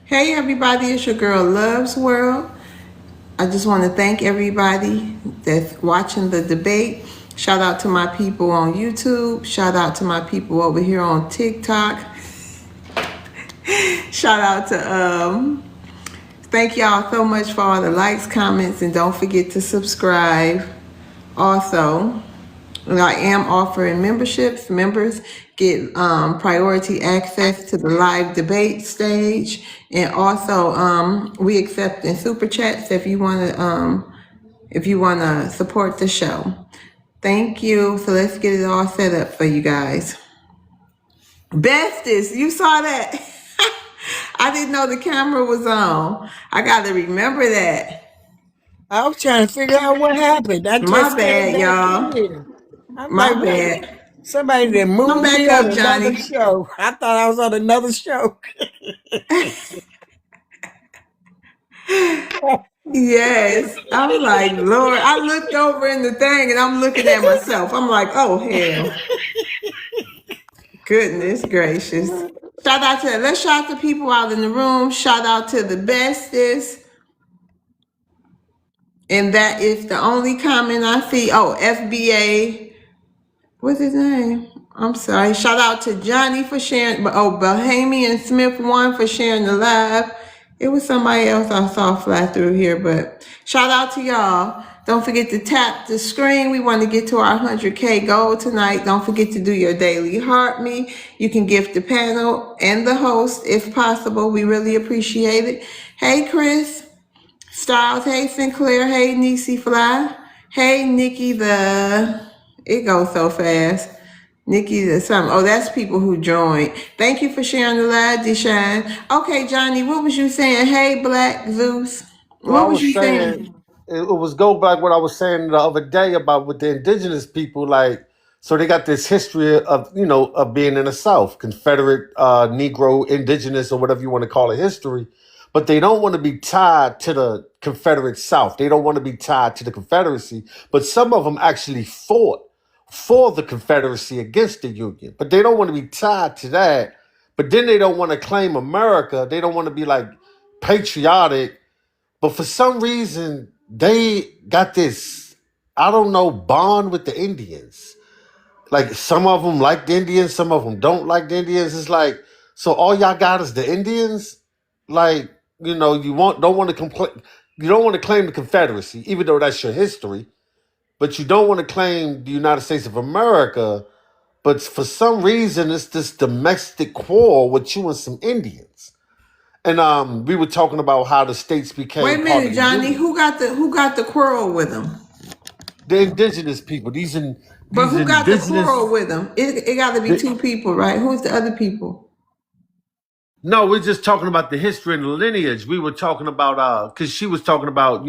Hey everybody, it's your girl Love's World. I just want to thank everybody that's watching the debate. Shout out to my people on YouTube. Shout out to my people over here on TikTok. Shout out to thank y'all so much for all the likes, comments, and don't forget to subscribe. Also, I am offering memberships. Members get priority access to the live debate stage, and also we accept in super chats if you want to support the show. Thank you. So let's get it all set up for you guys. Bestest, you saw that? I didn't know the camera was on. I got to remember that. I was trying to figure out what happened. I My just came bad, back y'all. in. I'm My like, what? bad. Somebody that Come moved back me on up, another Johnny. show. I thought I was on another show. Yes. I'm like, Lord, I looked over in the thing and I'm looking at myself. I'm like, oh, hell. Goodness gracious. Shout out to, let's shout the people out in the room. Shout out to the bestest. And that is the only comment I see. Oh, FBA. What's his name? I'm sorry. Shout out to Johnny for sharing. Oh, Bahamian Smith 1 for sharing the live. It was somebody else I saw fly through here, but shout out to y'all. Don't forget to tap the screen. We want to get to our 100K goal tonight. Don't forget to do your daily heart me. You can gift the panel and the host if possible. We really appreciate it. Hey, Chris Styles. Hey, Sinclair. Hey, Niecy Fly. Hey, Nikki the... It goes so fast. Nikki the something. Oh, that's people who joined. Thank you for sharing the live, Deshaun. Okay, Johnny, what was you saying? Hey, Black Zeus. So I What was was you saying saying? it was go back what I was saying the other day about with the indigenous people, like so they got this history of of being in the South, Confederate, Negro, indigenous, or whatever you want to call it, history, but they don't want to be tied to the Confederate South. They don't want to be tied to the Confederacy, but some of them actually fought for the Confederacy against the Union, but they don't want to be tied to that. But then they don't want to claim America. They don't want to be like patriotic, but for some reason, they got this, I don't know, bond with the Indians. Like some of them like the Indians, some of them don't like the Indians. It's like, so all y'all got is the Indians? Like, don't want to complain. You don't want to claim the Confederacy, even though that's your history, but you don't want to claim the United States of America. But for some reason, it's this domestic quarrel with you and some Indians. And we were talking about how the states Wait a became part of minute, the Johnny. Union. Who got the quarrel with him? The indigenous people, But these who got the indigenous. quarrel with him? It got to be They, two people, right? Who's the other people? no, we're just talking about the history and the lineage. We were talking about because she was talking about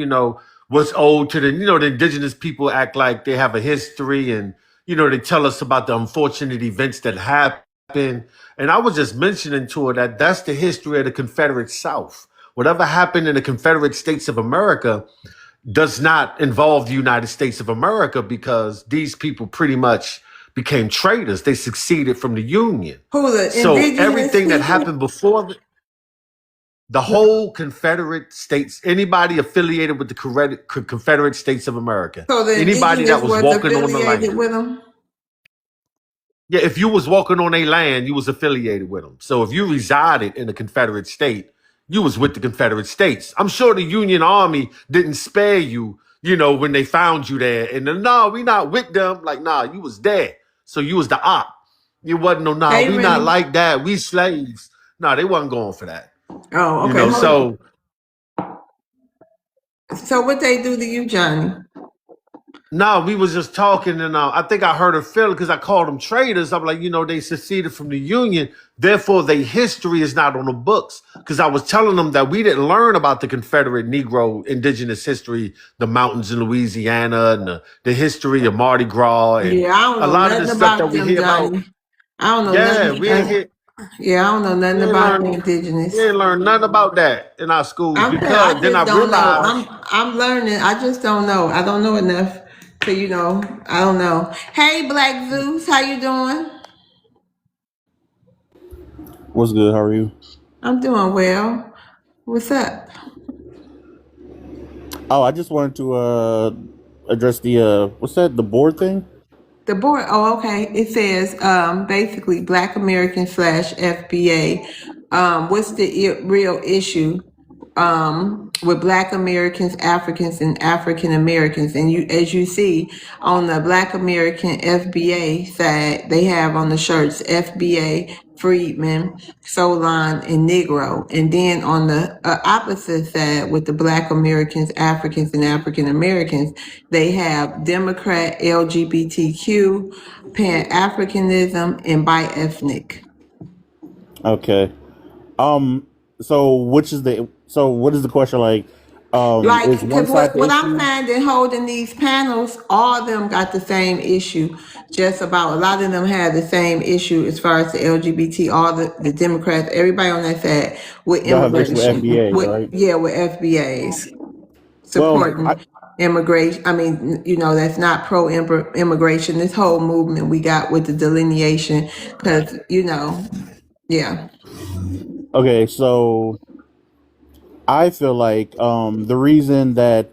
what's owed to the indigenous people act like they have a history, and they tell us about the unfortunate events that happen. And I was just mentioning to her that that's the history of the Confederate South. Whatever happened in the Confederate States of America does not involve the United States of America because these people pretty much became traitors. They succeeded from the Union. Who, the So indigenous everything that people? happened before the whole Confederate States, anybody affiliated with the Confederate States of America, So the anybody that indigenous was was walking on the affiliated land. with him? Yeah, if you was walking on a land, you was affiliated with them. So if you resided in a Confederate state, you was with the Confederate States. I'm sure the Union Army didn't spare you, when they found you there. And then, no, we not with them. Like, nah, you was there. So you was the op. You wasn't no, nah, Hey, we not Remy. like that. We slaves. No, they wasn't going for that. Oh, You okay. know, Hold so on. So what they do to you, Johnny? no, we was just talking, and I think I hurt her feeling because I called them traitors. I'm like, they seceded from the Union, therefore their history is not on the books. Because I was telling them that we didn't learn about the Confederate Negro indigenous history, the mountains in Louisiana, and the history of Mardi Gras, and Yeah, I don't a know lot of the nothing stuff that about we them, hear about. Johnny. I don't know Yeah, nothing. we ain't get, Yeah, I don't know we nothing ain't about the learn, we indigenous. ain't learn nothing about that in our schools I'm saying I because then I just don't know. realized. I'm learning. I just don't know. I don't know enough to I don't know. Hey, Black Zeus, how you doing? What's good? How are you? I'm doing well. What's up? Oh, I just wanted to address the what's that? The board thing? The board, oh, okay. It says basically Black American slash FBA. What's the real issue with Black Americans, Africans, and African Americans? And you, as you see on the Black American FBA side, they have on the shirts FBA, Freedman, Solon, and Negro. And then on the opposite side, with the Black Americans, Africans, and African Americans, they have Democrat, LGBTQ, Pan Africanism, and bi-ethnic. Okay. Um. So what is the question like? Is Like, one because side the what I'm issue? finding holding these panels, all of them got the same issue. Just about a lot of them had the same issue as far as the LGBT, all the Democrats, everybody on that side with Y'all have issue with immigration, FBAs, with right? yeah, with FBAs Well, supporting immigration. I mean, that's not pro immigration. This whole movement we got with the delineation, because yeah, okay. So I feel like the reason that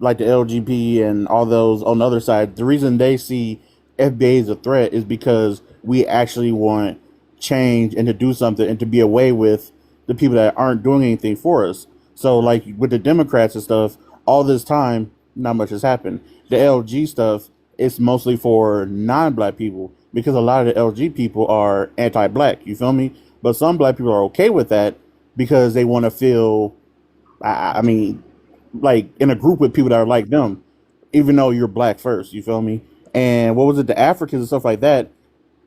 like the LGP and all those on the other side, the reason they see FBA as a threat is because we actually want change and to do something and to be away with the people that aren't doing anything for us. So, like with the Democrats and stuff, all this time, not much has happened. The LG stuff, it's mostly for non-black people because a lot of the LG people are anti-black. You feel me? But some black people are okay with that because they want to feel. I mean, like in a group with people that are like them, even though you're black first. You feel me? And what was it? The Africans and stuff like that.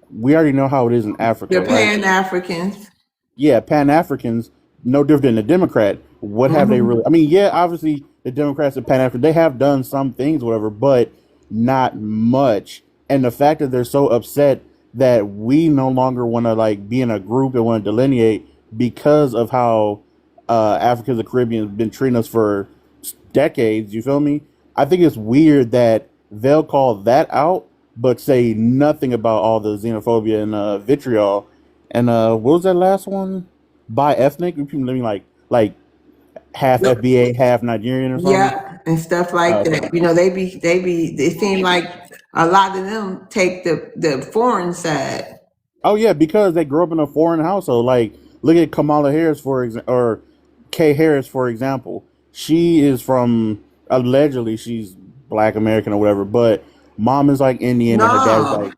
We already know how it is in the Africa, right? Pan Africans. Yeah, Pan Africans, no different than the Democrat. What have they really? I mean, yeah, obviously the Democrats and Pan African, they have done some things, whatever, but not much. And the fact that they're so upset that we no longer want to like be in a group and want to delineate because of how Africans and Caribbeans been treating us for decades. You feel me? I think it's weird that they'll call that out, but say nothing about all the xenophobia and vitriol. And what was that last one? Bi ethnic people living like half FBA, half Nigerian or something. Yeah, and stuff like Okay. that. It seem like a lot of them take the foreign side. Oh yeah, because they grew up in a foreign household. Like look at Kamala Harris for example, or Kay Harris for example. She is from allegedly she's Black American or whatever, but mom is like Indian and her dad is No, like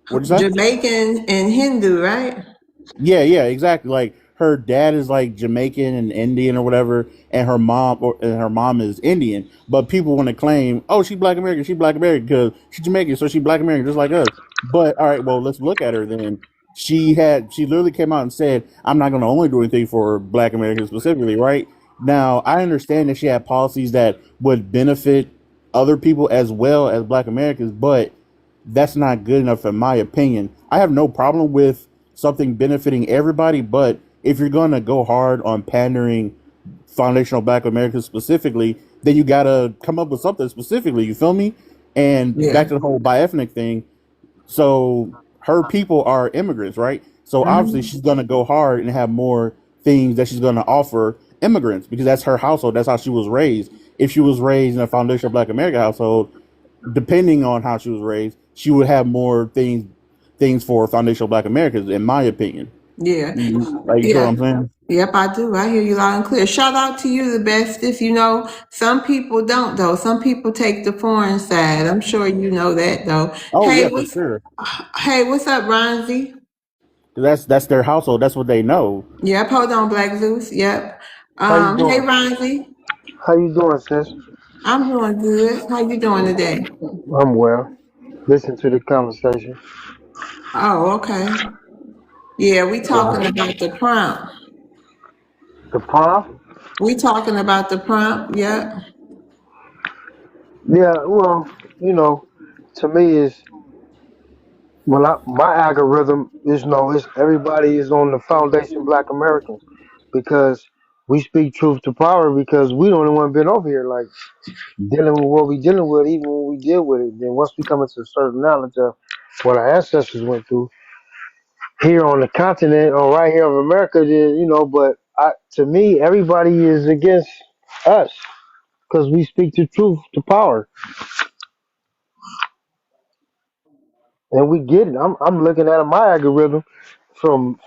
what you say? Jamaican and Hindu, right? Yeah, yeah, exactly. Like her dad is like Jamaican and Indian or whatever, and her mom is Indian. But people want to claim, oh, she's Black American because she's Jamaican, so she's Black American just like us. But all right, well, let's look at her then. She literally came out and said, I'm not going to only do anything for Black Americans specifically, right? Now I understand that she had policies that would benefit other people as well as Black Americans, but that's not good enough in my opinion. I have no problem with something benefiting everybody, but if you're going to go hard on pandering foundational Black Americans specifically, then you got to come up with something specifically. You feel me? And back Yeah. to the whole bi-ethnic thing. So her people are immigrants, right? So obviously Hmm. she's going to go hard and have more things that she's going to offer immigrants because that's her household. That's how she was raised. If she was raised in a foundational Black American household, depending on how she was raised, she would have more things for foundational Black Americans, in my opinion. Yeah. Like you feel what Yeah. I'm saying? Yep, I do. I hear you loud and clear. Shout out to you, the bestest. Some people don't though. Some people take the foreign side. I'm sure you know that though. Oh Hey, yeah, for what's sure. hey, what's up, Ronzi? That's their household. That's what they know. Yep, hold on, Black Zeus. Yep. How you Hey, doing? Ronzi. How you doing, sis? I'm doing good. How you doing today? I'm well. Listen to the conversation. Oh, okay. Yeah, we talking Yeah. about the prompt. The prom? We talking about the prompt. Yep. Yeah, well, you know, to me is my algorithm is is everybody is on the foundation Black Americans because we speak truth to power because we the only one been over here like dealing with what we dealing with even when we deal with it. Then once we come into a certain knowledge of what our ancestors went through here on the continent or right here of America, then but To me, everybody is against us because we speak the truth to power, and we get it. I'm looking at my algorithm from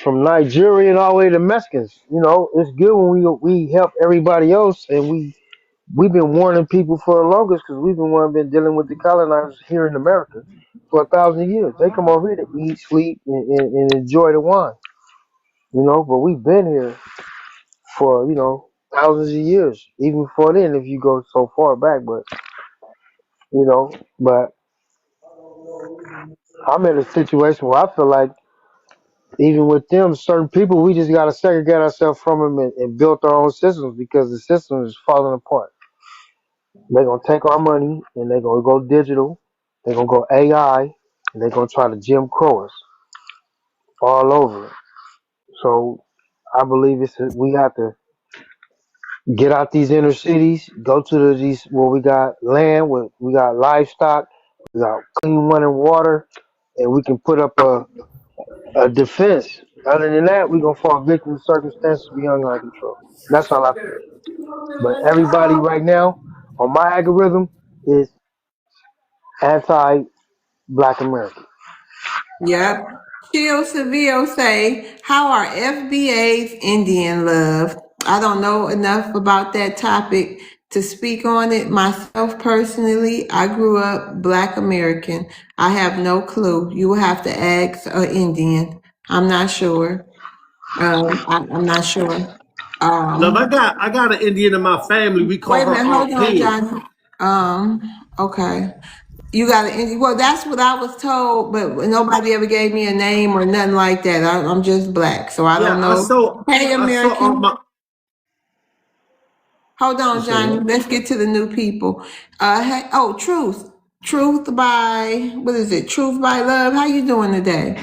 Nigeria and all the way to Mexicans. You know, it's good when we help everybody else, and we've been warning people for the longest because we've been one been dealing with the colonizers here in America for 1,000 years. They come over here to eat, sleep, and enjoy the wine. You know, but we've been here for thousands of years, even before then, if you go so far back. But you know, but I'm in a situation where I feel like even with them, certain people, we just gotta segregate ourselves from them and build our own systems because the system is falling apart. They're gonna take our money and they're gonna go digital. They're gonna go AI and they're gonna try to Jim Crow us all over it. So I believe we have to get out these inner cities, go to these where we got land, where we got livestock, we got clean running water, and we can put up a defense. Other than that, we're gonna fall victim to circumstances beyond our control. That's all I feel. But everybody right now on my algorithm is anti-Black American. Yep. Chill Seville say, how are FBA's Indian love? I don't know enough about that topic to speak on it myself personally. I grew up Black American. I have no clue. You will have to ask an Indian. I'm not sure. I'm not sure. Love, Um, I got an Indian in my family. We call Wait a her minute, hold Aunt on, Pig. Johnny. Okay. You got an well, that's what I was told, but nobody ever gave me a name or nothing like that. I'm just Black, so I Yeah, don't know. Hey, I saw American. my. Hold You on, say Johnny. what? Let's get to the new people. Hey, oh, Truth. Truth by, what is it? Truth by Love. How you doing today?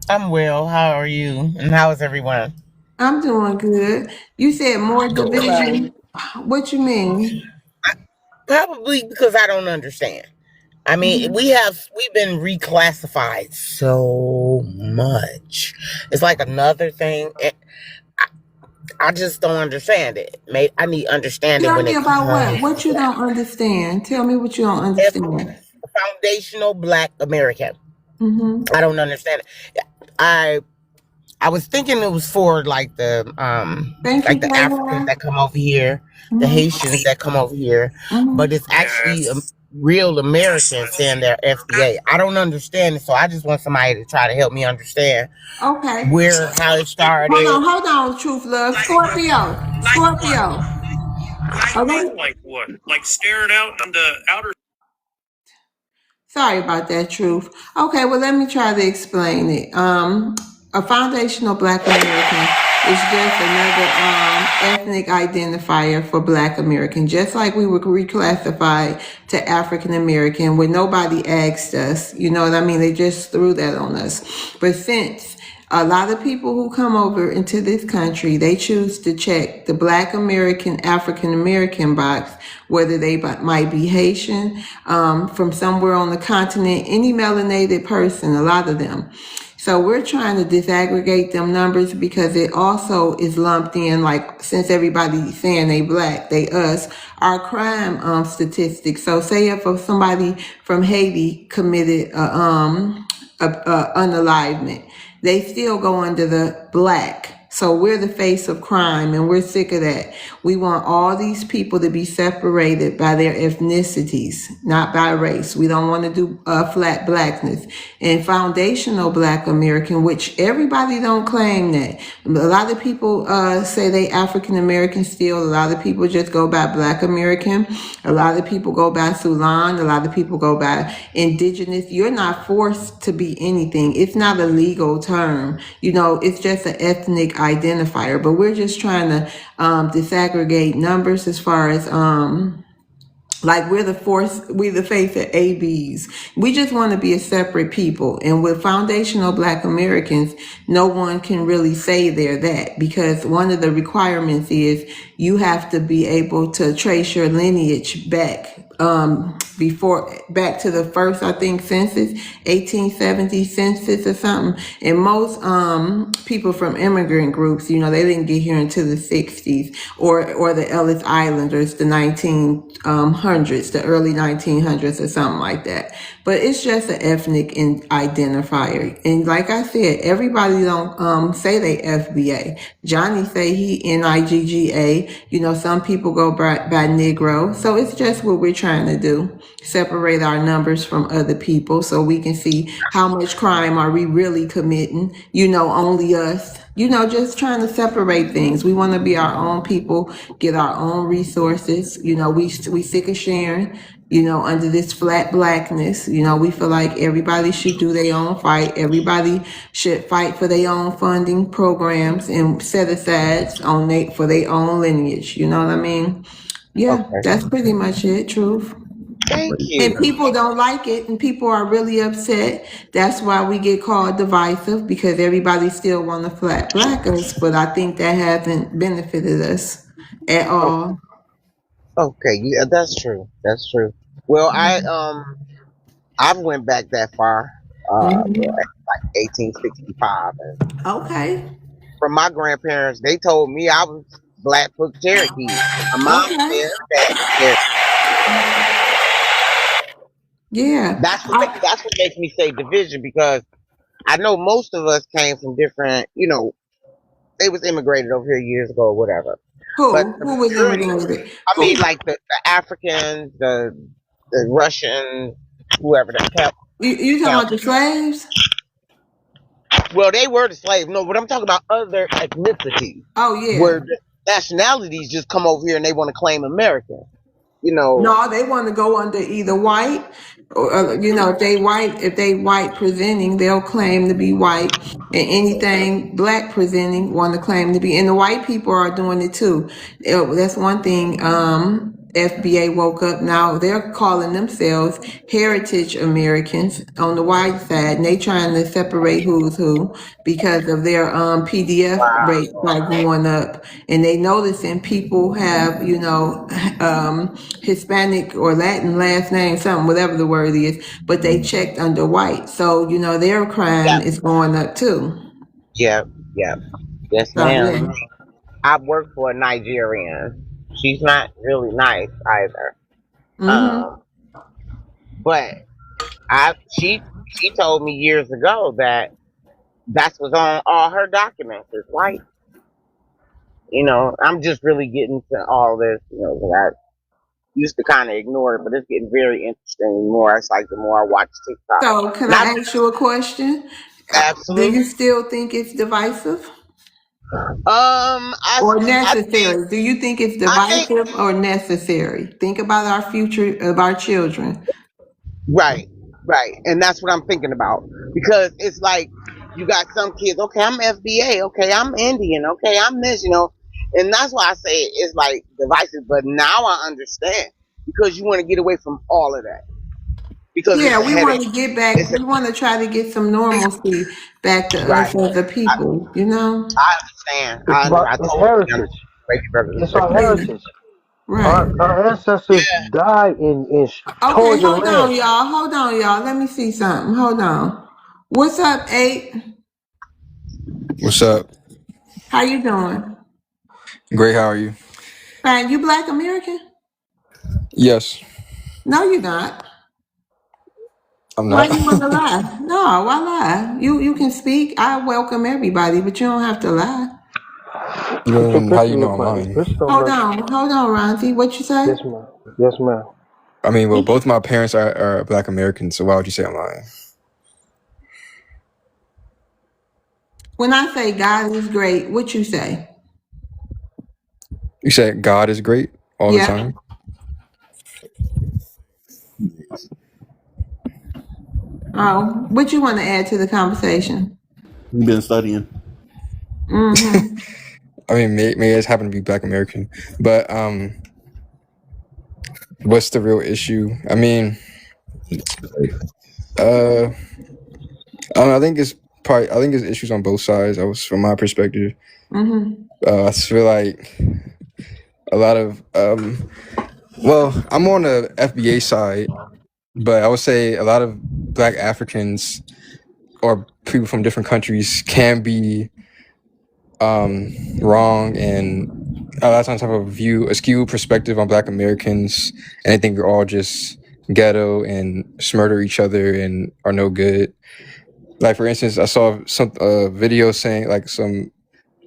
I'm well. How are you? And how is everyone? I'm doing good. You said more Right. division. What you mean? Probably because I don't understand. I mean, Mhm. we've been reclassified so much. It's like another thing. I just don't understand it. I need understanding Tell when me it about comes what to you that. don't understand. Tell me what you don't If understand. foundational Black American, Mm-hmm. I don't understand it. I was thinking it was for Thank you, like the Africans Kayla. that come over here, the Mm-hmm. Haitians that come over here, but Mm-hmm. it's actually real Americans saying they're FBA. I don't understand it, so I just want somebody to try to help me understand Okay. how it started. Hold on, Truth Love. Scorpio. Scorpio. Okay. Sorry about that, Truth. Okay, well, let me try to explain it. A foundational Black American is just another ethnic identifier for Black American, just like we were reclassified to African American when nobody asked us. You know what I mean? They just threw that on us. But since a lot of people who come over into this country, they choose to check the Black American, African American box, whether they might be Haitian, from somewhere on the continent, any melanated person, a lot of them. So we're trying to disaggregate them numbers because it also is lumped in, like, since everybody's saying they Black, they us, our crime statistics. So say if somebody from Haiti committed a unalivement, they still go under the Black. So we're the face of crime and we're sick of that. We want all these people to be separated by their ethnicities, not by race. We don't want to do flat Blackness. And foundational Black American, which everybody don't claim that. A lot of people say they African American still. A lot of people just go by Black American. A lot of people go by Sulan. A lot of people go by indigenous. You're not forced to be anything. It's not a legal term. You know, it's just an ethnic identifier. But we're just trying to disaggregate numbers as far as like we the face of ABs. We just want to be a separate people. And with foundational Black Americans, no one can really say they're that, because one of the requirements is you have to be able to trace your lineage back before, back to the first, I think, census, 1870 census or something. And most people from immigrant groups, you know, they didn't get here until the 60s, or the Ellis Islanders, the 1900s, the early 1900s or something like that. But it's just an ethnic identifier. And like I said, everybody don't say they FBA. Johnny say he NIGGA. You know, some people go by Negro. So it's just what we're trying to do. Separate our numbers from other people so we can see how much crime are we really committing. You know, only us. You know, just trying to separate things. We want to be our own people, get our own resources. You know, we sick of sharing. You know, under this flat blackness, you know, we feel like everybody should do their own fight. Everybody should fight for their own funding programs and set asides for their own lineage. You know what I mean? Yeah, Okay. that's pretty much it, truth. Thank And you. people don't like it, and people are really upset. That's why we get called divisive, because everybody still want to flat black us. But I think that hasn't benefited us at all. Okay, yeah, that's true. That's true. Well, I went back that far, Mhm. like 1865, and Okay. from my grandparents, they told me I was Blackfoot Cherokee. My mom Okay. said her dad was Cherokee. Yeah. That's what makes me say division, because I know most of us came from different, they was immigrated over here years ago or whatever. But Who? the Who was majority, immigrated? I Who? mean, like the Africans, the Russian, whoever the hell. You talking about the slaves? Well, they were the slaves. No, but I'm talking about other ethnicities Oh yeah. where the nationalities just come over here and they want to claim American. You know, No, they want to go under either white, or you know, if they white presenting, they'll claim to be white, and anything black presenting want to claim to be. And the white people are doing it too. That's one thing. FBA woke up now. They're calling themselves heritage Americans on the white side, and they trying to separate who's who because of their PDF rate like going up. And they noticing people have, you know, Hispanic or Latin last name, something, whatever the word is, but they checked under white. So, you know, their crime yeah, is going up too. yeah, yeah, yes, So ma'am. yeah. I work for a Nigerian. She's not really nice either. Mm-hmm. Um, but she told me years ago that that's what's on all her documents is white. I'm just really getting to all this, 'cause I used to kind of ignore it, but it's getting very interesting the more it's like the more I watch TikTok. So can Not I ask you a question? Do absolute. you still think it's divisive or I think necessary? Do you think it's I think divisive or necessary? Think about our future of our children. right, right, and that's what I'm thinking about because it's like you got some kids. Okay, I'm FBA. Okay, I'm Indian. Okay, I'm this. And that's why I say it's like divisive. But now I understand because you want to get away from all of that because it's Yeah, a we want headache. to get back. It's a We want to try to get some normalcy back to right. us as a I, people. You know. I understand. It's about I it's totally understand. heritage. Break it, brother. It's Break our it. Yeah. heritage. Right. Our ancestors died in Okay. torn the Hold on, land. y'all. Hold on, y'all. Let me see something. Hold on. What's up, Eight? What's up? How you doing? Great, how are you? Fine. You Black American? Yes, No, you're not. I'm Why not. you want to lie? No, why lie? You can speak. I welcome everybody, but you don't have to lie. What your How picture you know look I'm like? Your lying? picture don't match. Hold on, Ronzi. What you say? Yes, ma'am. Yes, ma'am. I mean, well, both my parents are Black Americans, so why would you say I'm lying? When I say God is great, what you say? You said God is great all the Yeah. time? Oh, what you want to add to the conversation? You've been studying. Mm-hmm. I mean, may just happen to be Black American, but what's the real issue? I mean, I don't know, I think it's issues on both sides. From my perspective. Mm-hmm. I just feel like a lot of Well, I'm on the FBA side, but I would say a lot of Black Africans or people from different countries can be wrong, and a lot of times have a skewed perspective on Black Americans, and they think we're all just ghetto and smurder each other and are no good. Like for instance, I saw some video saying like some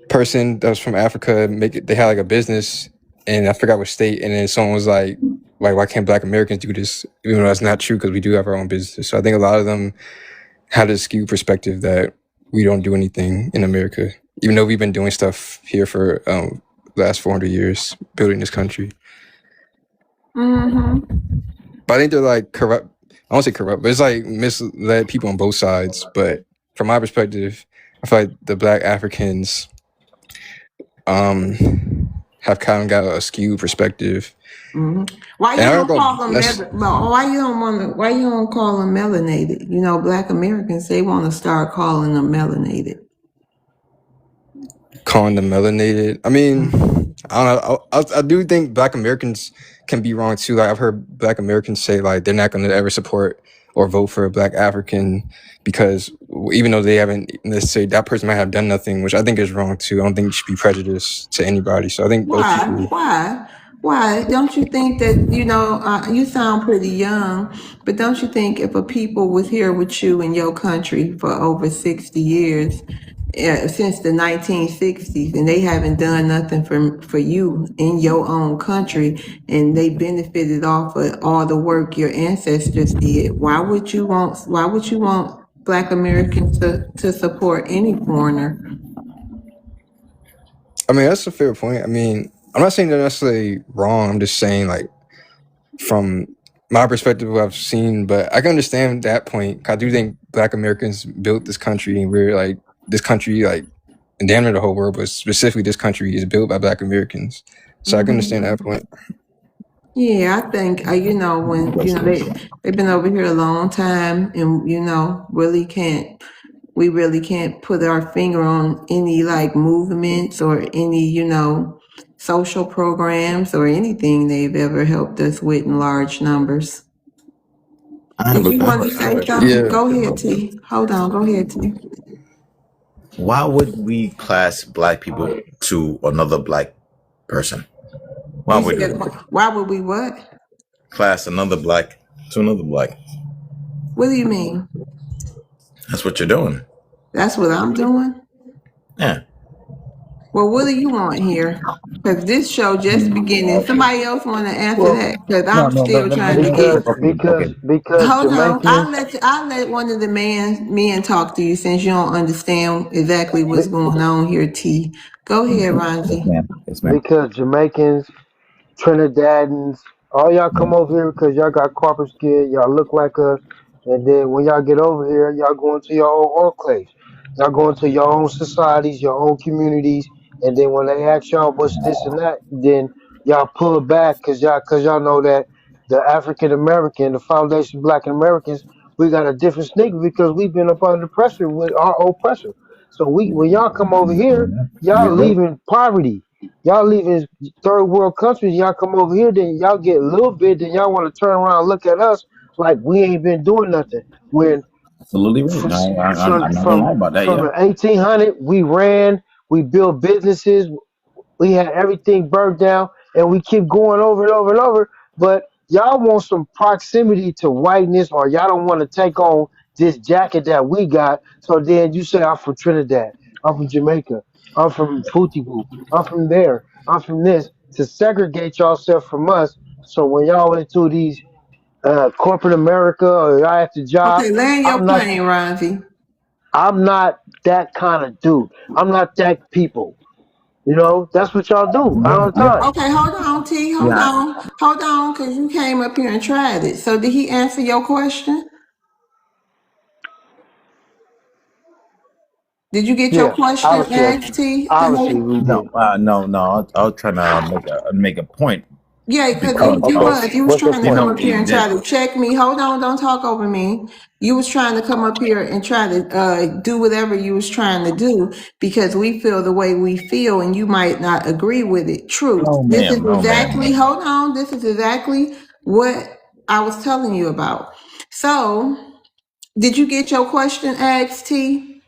person that was from Africa they had like a business, and I forgot what state, and then someone was like why can't Black Americans do this, even though that's not true because we do have our own business. So I think a lot of them had a skewed perspective that we don't do anything in America, even though we've been doing stuff here for the last 400 years, building this country. Mm-hmm. But I think they're like corrupt. I won't say corrupt, but it's like misled people on both sides. But from my perspective, I feel like the Black Africans have kind of got a skewed perspective. Mm-hmm. Why you And I don't don't call them go, why you don't call them melanated? You know, Black Americans, they want to start calling them melanated. calling them melanated. I mean, I don't know. I do think Black Americans can be wrong too. Like I've heard Black Americans say like they're not going to ever support or vote for a Black African because even though they haven't necessarily, that person might have done nothing, which I think is wrong too. I don't think you should be prejudiced to anybody. So I think both people. Why? Don't you think that, you know, you sound pretty young, but don't you think if a people was here with you in your country for over 60 years, since the 1960s, and they haven't done nothing for you in your own country, and they benefited off of all the work your ancestors did, why would you want Black Americans to support any foreigner? I mean, that's a fair point. I mean, I'm not saying they're necessarily wrong. I'm just saying like from my perspective, what I've seen, but I can understand that point. I do think Black Americans built this country, and we're like this country, like, and damn near the whole world, but specifically this country is built by Black Americans. So I can understand that point. Yeah, I think you know, when you know they've been over here a long time, and you know we really can't put our finger on any like movements or any, you know, social programs or anything they've ever helped us with in large numbers. Did you want to say something? Yeah. Go ahead, T. Hold on, go ahead, T. Why would we class Black people to another Black person? Why You would said, we why would we what? class another Black to another Black? What do you mean? That's what you're doing. That's what I'm doing? Yeah. Well, what do you want here? Because this show just beginning. Somebody else want to answer Well, that? Because I'm still trying to because get. because because Hold on, Jamaicans. I'll let one of the men talk to you since you don't understand exactly what's going on here. T, go ahead, Ronzi. Yes, ma'am. Because Jamaicans, Trinidadans, all y'all come over here because y'all got corporate skin, y'all look like us, and then when y'all get over here, y'all go into your own enclaves. Y'all go into your own societies, your own communities, and then when they ask y'all what's this and that, then y'all pull it back because y'all know that the African American, the Foundation of Black Americans, we got a different sneaker because we've been up under pressure with our oppressor. So when y'all come over here, y'all leaving poverty. Y'all leaving third world countries, y'all come over here, then y'all get a little bit, then y'all want to turn around and look at us like we ain't been doing nothing. When Absolutely right. from I'm not gonna lie about that. from Yeah. the 1800, we ran, we built businesses, we had everything burned down, and we keep going over and over and over. But y'all want some proximity to whiteness, or y'all don't want to take on this jacket that we got. So then you say, I'm from Trinidad, I'm from Jamaica, I'm from Futibu, I'm from there, I'm from this, to segregate yourself from us. So when y'all into these corporate America or y'all at the job, Okay, land your I'm not plane, Ronzi. I'm not that kind of dude. I'm not that people. You know, that's what y'all do all the time. Okay, hold on, T. Hold on, because you came up here and tried it. So did he answer your question? Did you get your Yeah, question obviously, asked, T? obviously we No, did. no. I was trying to make a point. Yeah, because Oh, okay. you was What's the trying to point come of up here being and try to there? check me. Hold on, don't talk over me. You was trying to come up here and try to do whatever you was trying to do because we feel the way we feel and you might not agree with it. Truth. No, This is ma'am. No, ma'am. exactly, hold on, this is exactly what I was telling you about. So, did you get your question asked, T?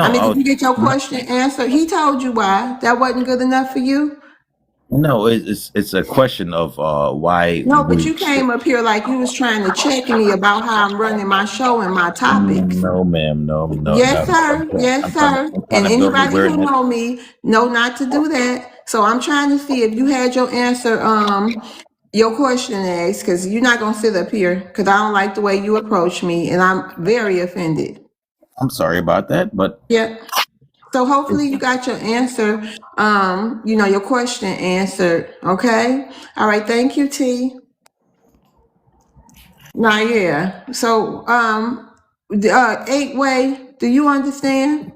I No, mean, did you get your no, question answered? He told you why. That wasn't good enough for you? no. It's a question of why No, but we. you came up here like you was trying to check me about how I'm running my show and my topics. No, ma'am. No, no, Yes, no. sir. Yes, sir. I'm trying And to build anybody who awareness. know me know not to do that. So I'm trying to see if you had your answer, your question asked, because you're not gonna sit up here because I don't like the way you approach me, and I'm very offended. I'm sorry about that, but Yep. So hopefully you got your answer, your question answered. Okay. All right. Thank you, T. Nah, yeah. So, eight way, do you understand?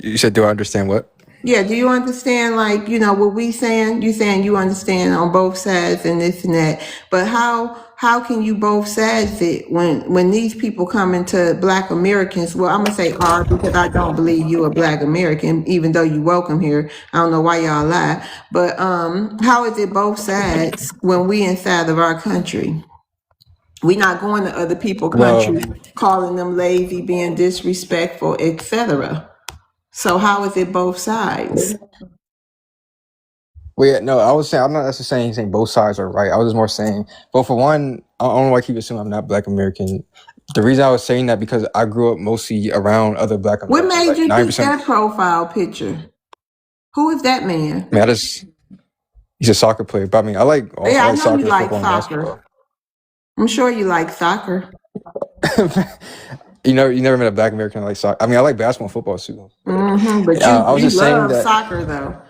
You said, do I understand what? Yeah, do you understand, like, what we saying? You saying you understand on both sides and this and that. But how can you both sides it when these people come into Black Americans? Well, I'm gonna say are because I don't believe you a Black American, even though you welcome here. I don't know why y'all lie. But how is it both sides when we inside of our country? We not going to other people Well, country, calling them lazy, being disrespectful, etc. So how is it both sides? well, yeah, no, I was saying I'm not necessarily saying both sides are right. I was just more saying, well, for one, I don't know why I keep assuming I'm not Black American. The reason I was saying that because I grew up mostly around other Black What Americans, made like you pick 90%. that profile picture? Who is that man? I mean, he's a soccer player, but I mean, I Yeah, I like know you soccer, like football, and soccer. basketball. I'm sure you like soccer. You never met a Black American like soccer. I mean, I like basketball and football too. But I was you just saying love that soccer though.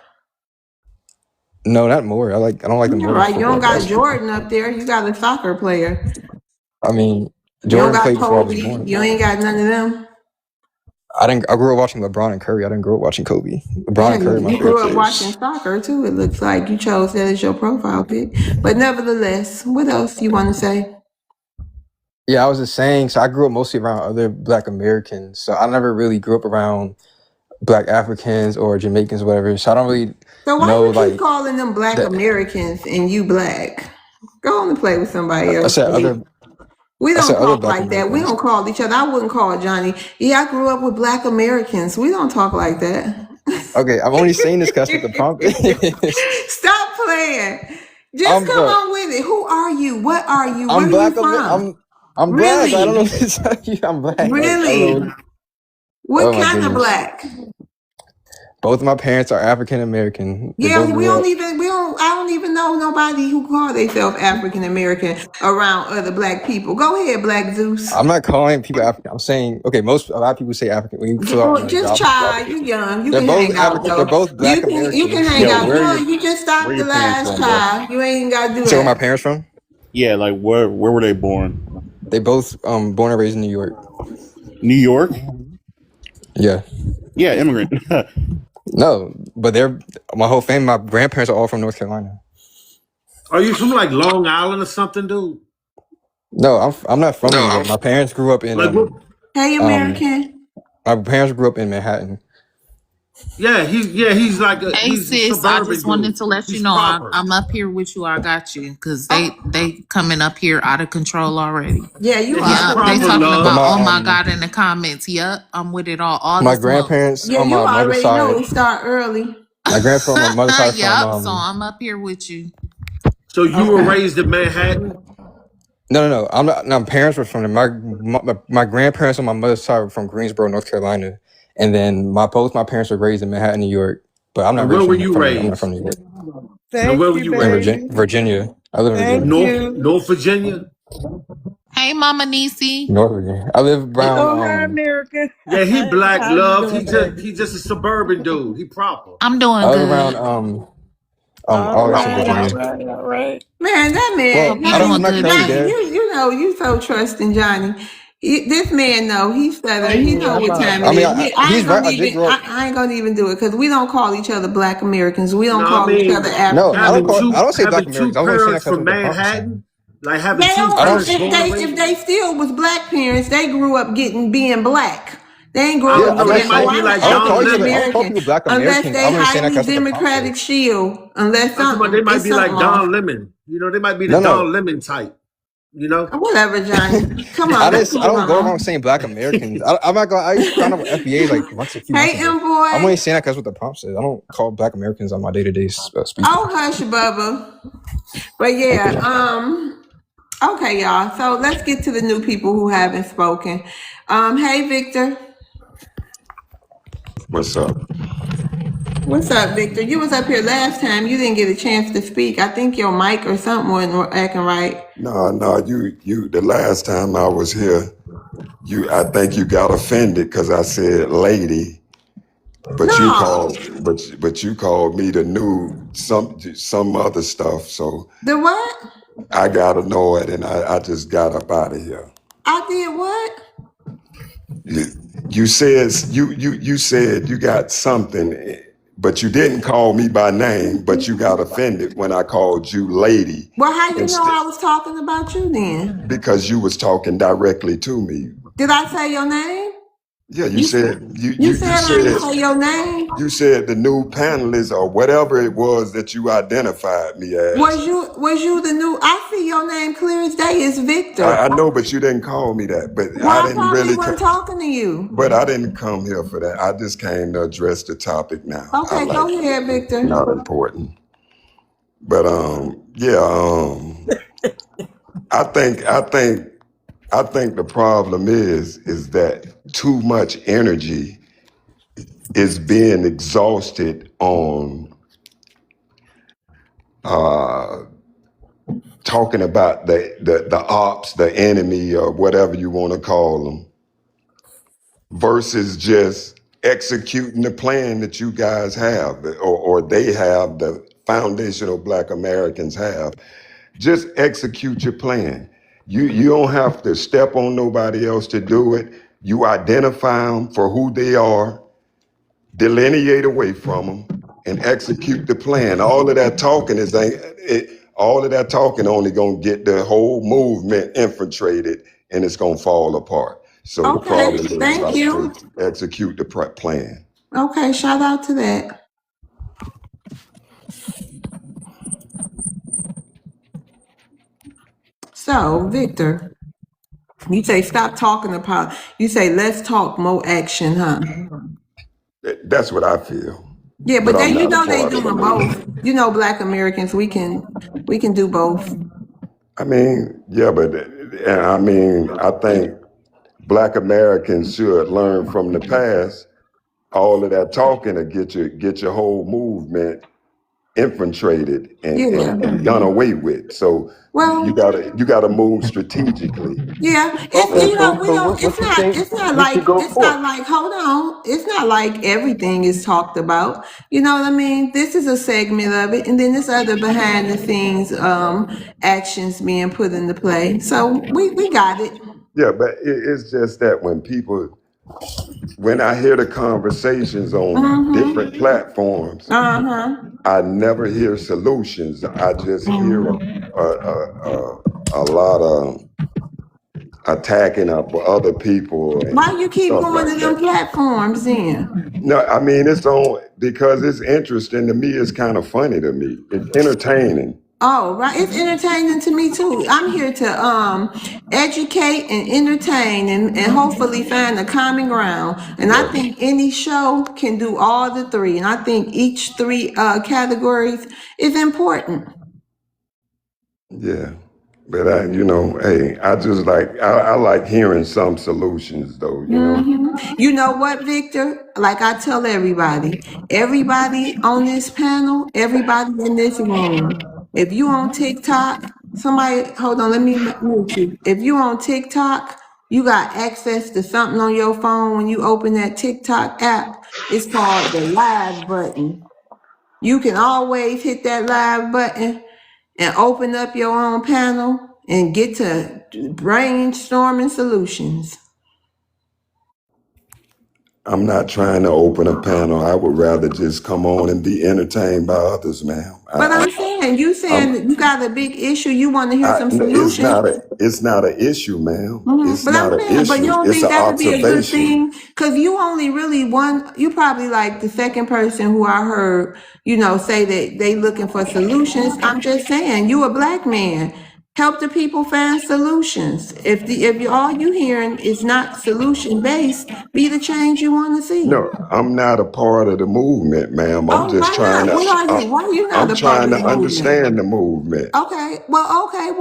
no, not more. I don't like them You're more than right. You football don't and got basketball. Jordan up there. You got a soccer player. I mean, You don't Jordan got played before I was Kobe. born. You ain't got none of them. I grew up watching LeBron and Curry. I didn't grow up watching Kobe. LeBron Yeah, and Curry are my you favorite grew up watching players. soccer too. It looks like you chose that as your profile pic. But nevertheless, what else you want to say? Yeah, I was just saying. So I grew up mostly around other Black Americans. So I never really grew up around Black Africans or Jamaicans, or whatever. So I don't really So why know you keep like calling them Black that. Americans and you Black? Go on and play with somebody I else, said babe. other. We I don't said other talk Black like that. We Americans. don't call each other. I wouldn't call Johnny. Yeah, I grew up with Black Americans. We don't talk like that. Okay, I'm only saying this because that's what the prompt is. Stop playing. Just I'm come bro. on with it. Who are you? What are you? Where I'm are you black. from? I'm black. I don't know Really? what to tell you. I'm black. Like I don't Really? know. What Oh my kind of goodness. Black? Both of my parents are African American. They Yeah, both grew up. I don't even know nobody who call themselves African American around other Black people. Go ahead, Black Zeus. I'm not calling people African. I'm saying okay. A lot of people say African when you fill out Well, like just job try. You applications. young. You They're can both hang out African. They're though. both Black You can Americans. hang Yo, out. So, where are You just where stop are the your parents lies, from, bro? try. You ain't gotta do you say where my that. parents from? Yeah, like where were they born? They both born and raised in New York. New York? Yeah. Yeah, immigrant. No, but they're my whole family. My grandparents are all from North Carolina. Are you from like Long Island or something, dude? No, I'm not from New No. York. My parents grew up in Like what? Hey, um American. my parents grew up in Manhattan. He's like Hey he's a sis, I suburban just wanted dude. to let you He's know proper. I'm up here with you. I got you because Oh, they coming up here out of control already. yeah, Yeah, you he's Yeah, they proper, already. talking But love. about my oh my god in the comments. Yup, I'm with it all my the smoke. grandparents Yeah, on you my mother's already know side, we start early. my grandpa on my mother's side from Yup, so I'm up here with you. So you were Okay. raised in Manhattan? no, I'm not. No, my parents were from my grandparents on my mother's side were from Greensboro, North Carolina, and then both my parents were raised in Manhattan, New York. But I'm not And where raised were you I'm not raised? from New York. And Thank where were you, you In raised? baby. Virginia, I live in Thank Virginia, you. North Virginia? Hey Mama Nisi. North Virginia. I live around Oh, hi, America. Yeah, he black, How you love. doing, baby? He just a suburban dude. He proper. I'm I doing live around good. All Arlington, right, all Virginia. right, all right. Man, that Well, man, Hope you I don't. Johnny, I'm doing not good currently Johnny, too. there. you know, you so trusting, Johnny. This man know he's Southern. He know I'm what not. time I it mean, is. I he's ain't right. gonna I did even. grow up. I ain't gonna even do it because we don't call each other Black Americans. We don't No, I call each other mean No, African Americans. I don't say black having Americans. two I was only saying that parents because that's from what the prompt said. Manhattan, like They having two don't. I don't. parents born and If raised. they still was Black parents, they grew up being Black. They ain't I grow don't up Yeah, I'm know. not They saying, "Oh, might saying. be I'm an like I don't call Don African each other. I Lemon. don't call American," people black unless Americans. they I'm only saying that highly because that's what the prompt said. Democratic shield. Unless I'm talking about they might it's be like something off. Don Lemon. They might be the No, no. Don Lemon type. You know. Whatever, Johnny. Come I on, let's didn't. I move don't go on. around saying black Americans. I'm not going. I used to found out what FBA is like a few months Hey, ago. M I'm only boy. saying that because what the prompt says. I don't call black Americans on my day-to-day speaking. Oh, hush, Bubba. But yeah, Okay. okay, y'all. So let's get to the new people who haven't spoken. Hey, Victor. What's up? What's up, Victor? You was up here last time. You didn't get a chance to speak. I think your mic or something wasn't acting right. No, you. The last time I was here, I think you got offended because I said lady, No. but you called me the new some other stuff. So The what? I got annoyed and I just got up out of here. I did what? You, you said you said you got something, but you didn't call me by name. But you got offended when I called you lady Well, how you know instead I was talking about you then? because you was talking directly to me. Did I say your name? Yeah, you You said you said I didn't say your name. you said the new panelist or whatever it was that you identified me as. Was you the new? I see your name clear as day. It's Victor. I know, but you didn't call me that. But Well, I probably wasn't talking to you. But I didn't come here for that. I just came to address the topic now. I Okay, like go ahead, Victor. not important. But yeah, I think the problem is that too much energy is being exhausted on talking about the ops, the enemy, or whatever you want to call them, versus just executing the plan that you guys have, or they have, the foundational Black Americans have. Just execute your plan. You don't have to step on nobody else to do it. You identify them for who they are, delineate away from them, and execute the plan. All of that talking only gonna get the whole movement infiltrated, and it's gonna fall apart. So the Okay, problem is thank like you. to execute the plan. Okay, shout out to that. So, Victor, you say stop talking about. You say let's talk more action, huh? That's what I feel. Yeah, But but I'm they, not a they part of the doing movement. both. Black Americans, we can do both. I mean, yeah, but I think Black Americans should learn from the past. All of that talking to get your whole movement infiltrated Yeah. and done away with. So you Well, gotta move strategically. yeah. It's Okay, we so don't. what you think we should go It's for? not like. Hold on. It's not like everything is talked about. You know what I mean? This is a segment of it, and then this other behind the scenes actions being put into play. So we got it. Yeah, but it's just that when I hear the conversations on different Mm-hmm. platforms, Uh-huh. I never hear solutions. I just hear a lot of attacking up other people Why and you keep stuff going like to them that. platforms then? No, I mean it's on because it's interesting to me. It's kind of funny to me. It's entertaining. Oh, right. It's entertaining to me too. I'm here to educate and entertain and hopefully find a common ground. And I Yeah, think any show can do all the three. And I think each three categories is important. yeah. But hey, I just I like hearing some solutions though. You know what, Victor? Like I tell everybody on this panel, everybody in this room, if you on TikTok, somebody, hold on, let me mute you. If you on TikTok, you got access to something on your phone when you open that TikTok app. It's called the live button. You can always hit that live button and open up your own panel and get to brainstorming solutions. I'm not trying to open a panel. I would rather just come on and be entertained by others, ma'am. But I'm saying, you saying that you got a big issue, you want to hear some It's solutions. not an issue, ma'am. It's But I'm not an saying, but you issue. don't It's think an that would be a good observation. thing? Because you only really you probably like the second person who I heard, say that they looking for solutions. I'm just saying, you a black man. Help the people find solutions. If all you hearing is not solution based, be the change you want to see. No, I'm not a part of the movement, ma'am. Oh, why not? What are you? Why are you not I'm a part trying of to the movement? understand the movement. Okay, well,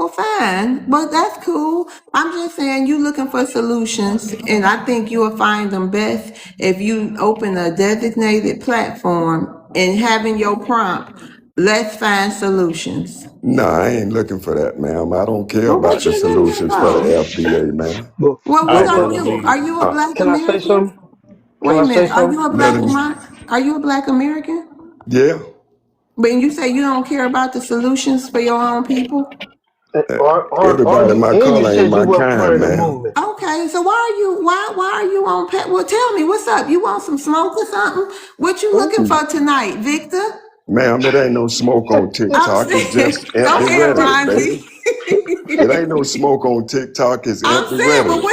fine, but that's cool. I'm just saying you looking for solutions, and I think you will find them best if you open a designated platform and having your prompt. Let's find solutions. No, I ain't looking for that, ma'am. I don't care Well, what about the you looking solutions for the for? FBA, man. But Well, what real I are quick, you? totally Are you a Uh, Black can I say American? something? Can Wait a I say minute. Are you something? a let Black? him, Are you a Black American? yeah. But you say you don't care about the solutions for your own people. Uh, Or Everybody you, my and you color ain't said you my weren't part kind, of the man. movement. Okay, so why are you on pet? Well, tell me what's up. You want some smoke or something? What you looking Ooh. for tonight, Victor? Ma'am, it ain't no smoke on I'm TikTok. It's saying, just go empty ahead, rhetoric, baby. Ronzy. It ain't no smoke on TikTok. It's I'm empty saying, well, rhetoric.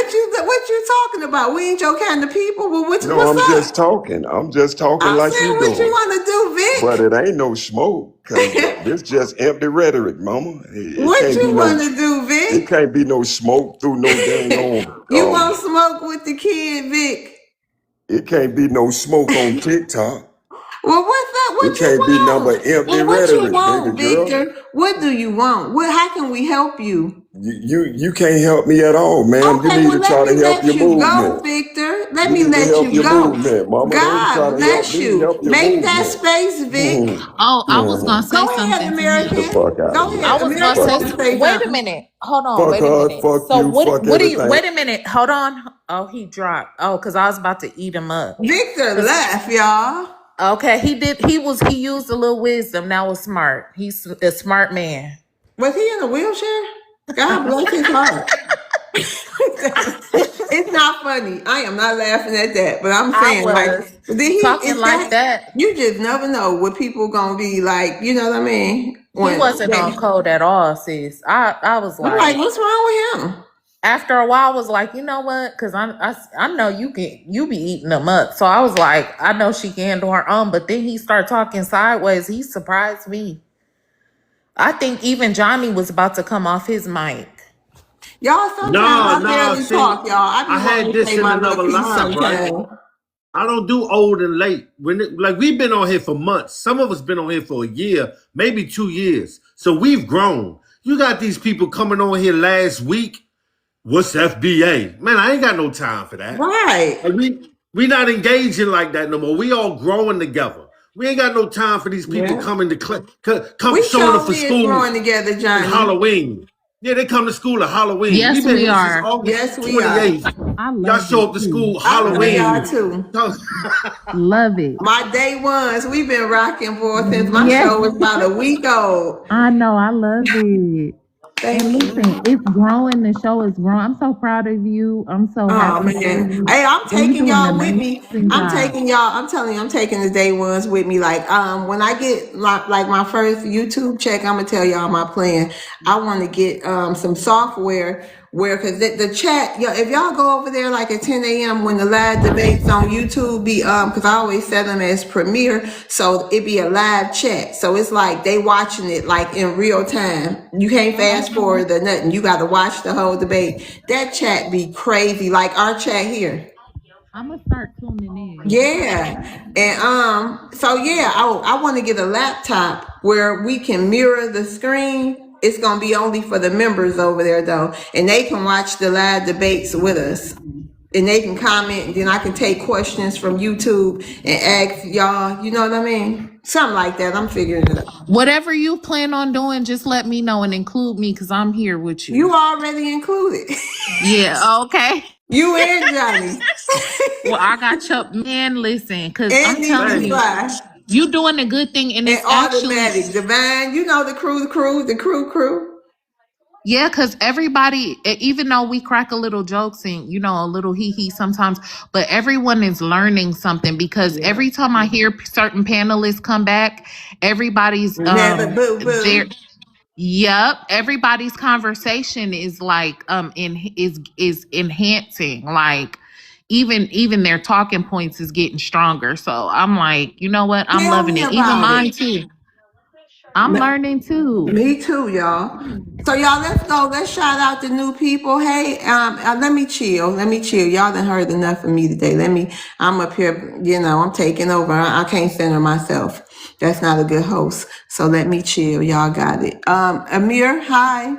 what you talking about? We ain't your kind of people. Well, No, what's I'm up? just talking. I'm just talking I'm like saying, you what you doing. want to But do, it ain't no smoke, cause this just empty rhetoric, mama. Vic? What you want to do, It Vic? can't be no smoke through no dang on. You want smoke with the kid, Vic? It can't be no smoke on TikTok. Well, what's up? It What you can't be number want? empty Well, what you rhetoric, baby want, girl. Victor? What do you want? How can we help you? You can't help me at all, ma'am. You Okay, need well, to let try to me help let your you go, movement. Victor. Let You me need to let help you your go. movement, mama. Don't try God to help bless me. you. Help your Make that movement. space, Vic. Oh, I was gonna say Go ahead, something to Get the him. American. fuck out of Go I here. ahead. was gonna American Fuck say, want you. to say wait a something. minute. Hold on. Fuck Wait a God. minute. Fuck So you. Fuck what do you? everything. Wait a minute. Hold on. Oh, he dropped. Oh, because I was about to eat him up. Victor 'Cause- left, y'all. okay, he did. He used a little wisdom. That was smart. He's a smart man. Was he in a wheelchair? God bless his heart. It's not funny. I am not laughing at that, but I'm I saying, like, was did he? talking Is like that? that. You just never know what people gonna be like. You know what I mean? He When wasn't they, on code at all, sis. I was I'm like, like, what's wrong with him? after a while, I was like, you know what? Because I know you be eating them up. So I was like, I know she can handle her own. But then he started talking sideways. He surprised me. I think even Johnny was about to come off his mic. Y'all, sometimes No, I no. barely See, talk, y'all. I be I had wanting to this say in my little another piece live, right? sometimes. I don't do old and late. Like we've been on here for months. Some of us been on here for a year, maybe 2 years. So we've grown. You got these people coming on here last week. What's FBA? Man, I ain't got no time for that. Right. Like we not engaging like that no more. We all growing together. We ain't got no time for these people Yeah. coming to come We showing up for surely is school growing together, at Johnny. Halloween. Yeah, they come to school at Halloween. We've Yes, been we here since are. August Yes, we are. 28th. I Y'all love show it up to too. school I know we are Halloween. too. Love it. My day ones, we've been rocking for since my Yes, show was about a week old. I know. I love it. And Thank you. listen, it's growing. The show is growing. I'm so proud of you. I'm so Oh happy for man. you. Hey, I'm And you're taking doing an y'all with me. amazing I'm job. taking y'all, I'm telling you, I'm taking the day ones with me. Like, when I get my first YouTube check, I'm gonna tell y'all my plan. I want to get some software where, cause the chat, if y'all go over there like at 10 a.m. when the live debates on YouTube be cause I always set them as premiere, so it be a live chat. So it's like they watching it like in real time. You can't fast forward or nothing. You got to watch the whole debate. That chat be crazy, like our chat here. I'm gonna start tuning in. Yeah. And so yeah, I want to get a laptop where we can mirror the screen. It's gonna be only for the members over there though, and they can watch the live debates with us. And they can comment, and then I can take questions from YouTube and ask y'all, you know what I mean? Something like that. I'm figuring it out. Whatever you plan on doing, just let me know and include me because I'm here with you. You already included. Yeah, okay. You and Johnny. Well, I got your man. Listen, because And I'm telling Nikki Thank you, you. Fly. you doing a good thing, and And it's actually automatic. Divine, you know the crew. Yeah, because everybody, even though we crack a little jokes and, a little hee hee sometimes, but everyone is learning something because Yeah. every time I hear certain panelists come back, everybody's Never boo there. boo. Yep, everybody's conversation is like is enhancing. Like even their talking points is getting stronger. So I'm like, you know what? I'm Tell loving me it. Even about mine it. too. I'm learning too. Me too, y'all. So y'all, let's go. Let's shout out the new people. Hey, let me chill. Let me chill. Y'all done heard enough of me today. I'm up here, I'm taking over. I can't center myself. That's not a good host. So let me chill. Y'all got it. Amir, hi.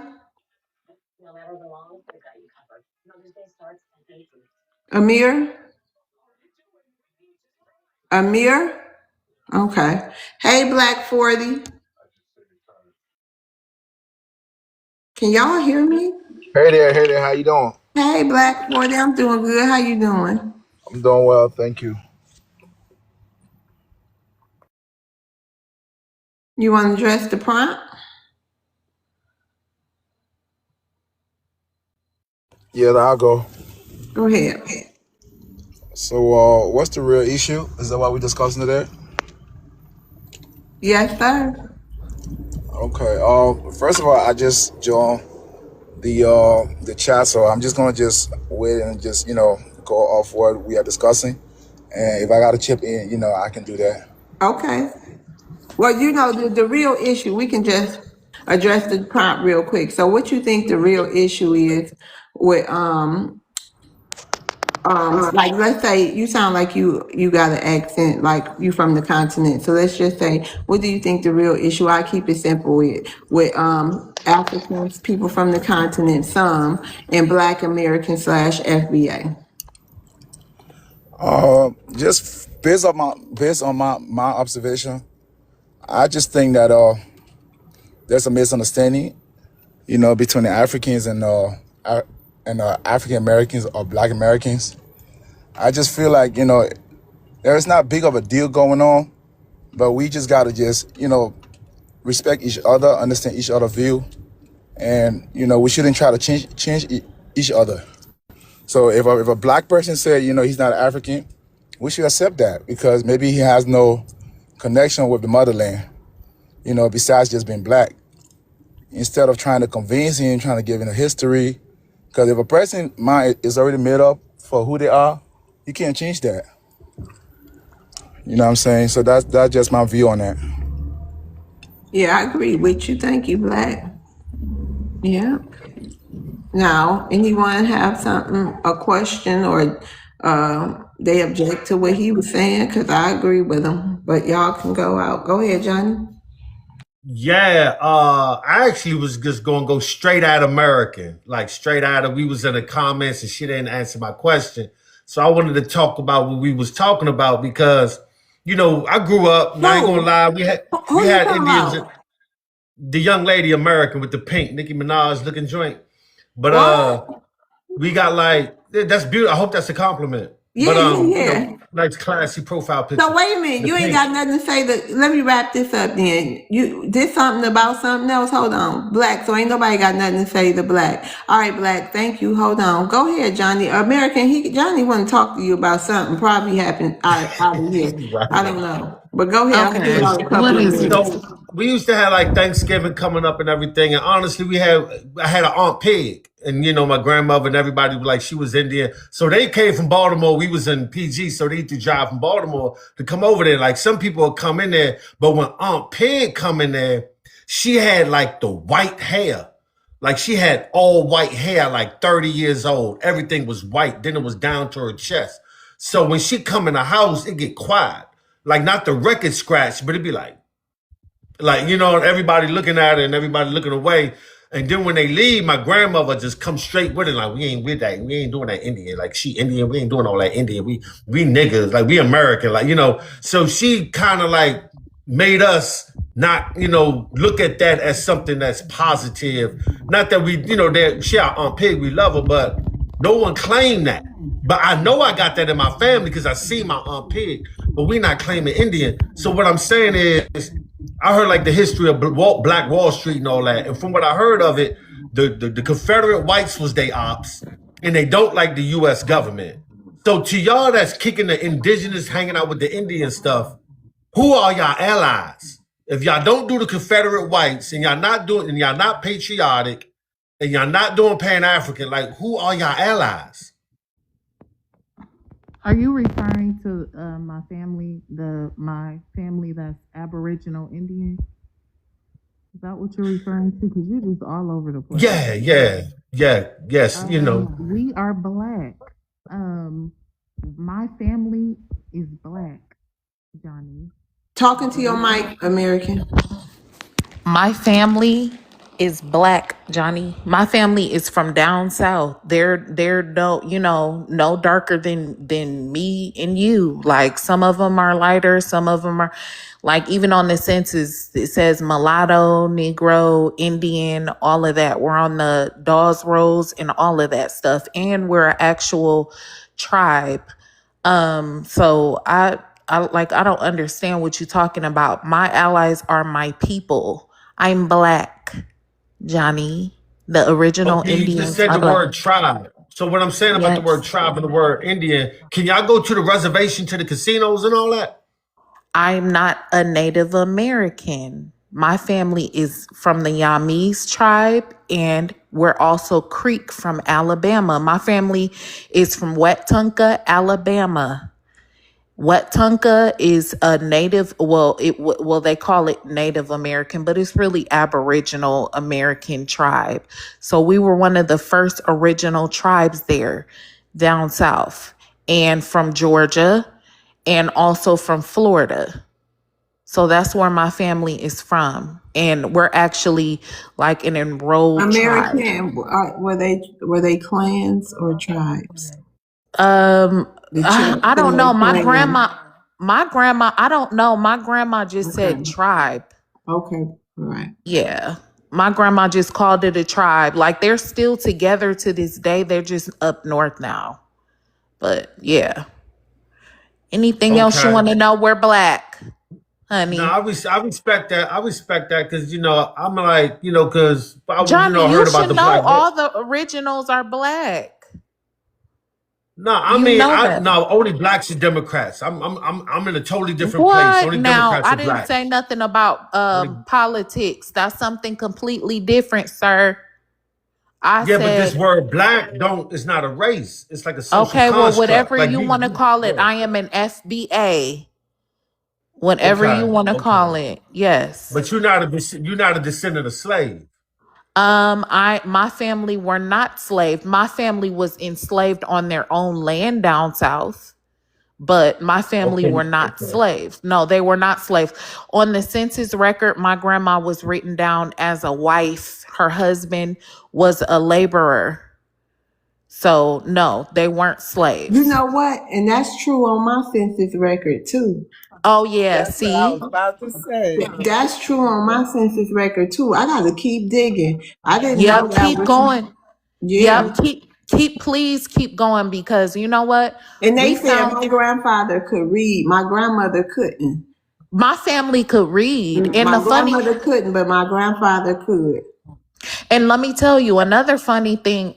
Amir? Amir? Okay. Hey, Black 40. Can y'all hear me? Hey there, how you doing? Hey, Black 40. I'm doing good. How you doing? I'm doing well, thank you. You want to address the prompt? Yeah, I'll go. Go ahead. So, what's the real issue? Is that what we're discussing today? Yes, sir. Okay. First of all, I just joined the chat, so I'm just gonna just wait and just go off what we are discussing, and if I got to chip in, I can do that. Okay. Well, the real issue, we can just address the prompt real quick. So what you think the real issue is with, like, let's say you sound like you got an accent, like you from the continent. So let's just say, what do you think the real issue? I keep it simple with Africans, people from the continent, some, and Black American slash FBA. Just based on my observation, I just think that there's a misunderstanding, between the Africans and African Americans or Black Americans. I just feel like there's not big of a deal going on, but we just gotta just respect each other, understand each other's view, and we shouldn't try to change each other. So if a Black person said he's not African, we should accept that because maybe he has no connection with the motherland, besides just being Black. Instead of trying to convince him, trying to give him a history, because if a person's mind is already made up for who they are, you can't change that. You know what I'm saying? So that's just my view on that. Yeah, I agree with you. Thank you, Black. Yeah. Now, anyone have something, a question, or they object to what he was saying? Because I agree with him, but y'all can go out. Go ahead, Johnny. Yeah, I actually was just gonna go straight out American, like straight out of. We was in the comments and she didn't answer my question, so I wanted to talk about what we was talking about because, I grew up. And I ain't gonna Who? lie, Who we you had talking Indians. about? The young lady American with the pink Nicki Minaj looking joint, but What? we got like that's beautiful. I hope that's a compliment. But Yeah, yeah, yeah. nice classy profile So picture. wait a minute, The you ain't pink. got nothing to say. Let me wrap this up. Then you did something about something else. Hold on, Black. So ain't nobody got nothing to say to Black. All right, Black. Thank you. Hold on. Go ahead, Johnny. American. Johnny want to talk to you about something. Probably happened out of here. I Right. don't know. But go ahead. I'm gonna give Okay. y'all a What couple of is it? minutes. So we used to have like Thanksgiving coming up and everything, and honestly, I had an Aunt Pig, and my grandmother and everybody was like she was Indian, so they came from Baltimore. We was in PG, so they used to drive from Baltimore to come over there. Like some people would come in there, but when Aunt Pig come in there, she had like the white hair. Like she had all white hair, like 30 years old. Everything was white. Then it was down to her chest. So when she come in the house, it get quiet. Like not the record scratch, but it'd be like everybody looking at it and everybody looking away. And then when they leave, my grandmother just comes straight with it. Like, we ain't with that. We ain't doing that Indian. Like, she Indian. We ain't doing all that Indian. We niggas. Like, we American. Like, So she kind of like made us not, look at that as something that's positive. Not that we, that she our Aunt Pig, we love her, but no one claimed that. But I know I got that in my family because I see my Aunt Pig, but we not claiming Indian. So what I'm saying is, I heard like the history of Black Wall Street and all that. And from what I heard of it, the Confederate whites was they ops, and they don't like the U.S. government. So to y'all that's kicking the indigenous, hanging out with the Indian stuff, who are y'all allies? If y'all don't do the Confederate whites and y'all not patriotic and y'all not doing Pan-African, like who are y'all allies? Are you referring to my family that's Aboriginal Indian? Is that what you're referring to? Because you're just all over the place. Yes, you know. We are black. My family is black, Johnny. Talking to your mic, American. My family is black, Johnny. My family is from down south. They're no darker than me and you. Like some of them are lighter, some of them are like even on the census it says mulatto, Negro, Indian, all of that. We're on the Dawes Rolls and all of that stuff, and we're an actual tribe. So I don't understand what you're talking about. My allies are my people. I'm black, Johnny. The original Okay, you just Indians said are the black. word tribe. So what I'm saying about the word Yes. tribe and the word Indian, can y'all go to the reservation, to the casinos and all that? I'm not a Native American. My family is from the Yamis tribe, and we're also Creek from Alabama. My family is from Wetumpka, Alabama. Wetumpka is a native, they call it Native American, but it's really Aboriginal American tribe. So we were one of the first original tribes there down south, and from Georgia and also from Florida. So that's where my family is from. And we're actually like an enrolled tribe. American, were they clans or tribes? I don't know. Clan. I don't know. My grandma just Okay. said tribe. Okay. All right. Yeah. My grandma just called it a tribe. Like they're still together to this day. They're just up north now. But yeah. Anything else you Okay. want to know? We're black, No, honey. I respect that. I respect that because I'm like, because I Johnny, you heard about should the know black. all the originals are black. No, I You mean, know that. no, only blacks are Democrats. I'm in a totally different place. What Only now? Democrats I are didn't black. say nothing about Only, politics. That's something completely different, sir. I yeah, but this said, word black don't. It's not a race. It's like a social okay, well, whatever construct. Like you want to call it, yeah. I am an FBA. Whatever you Okay, want to call okay. it. Yes. But you're not a descendant of slave. My family were not slaves. My family was enslaved on their own land down south. But my family Okay, were not okay. slaves. No, they were not slaves. On the census record, my grandma was written down as a wife. Her husband was a laborer. So, no, they weren't You slaves. know what? And that's true on my census record too. Oh, yeah. That's what I See? was about to say. That's true on my census record too. I gotta keep digging. I didn't know Yep. that Keep was. going. Yeah. Yep. Please keep going because you know what? And they We said found my grandfather could read. My grandmother couldn't. my family could read. And My the funny grandmother couldn't, but my grandfather could. And let me tell you another funny thing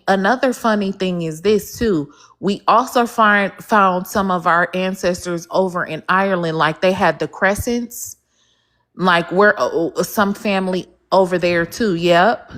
is this too. We also found some of our ancestors over in Ireland, like they had the crescents, like we're some family over there too. Yep.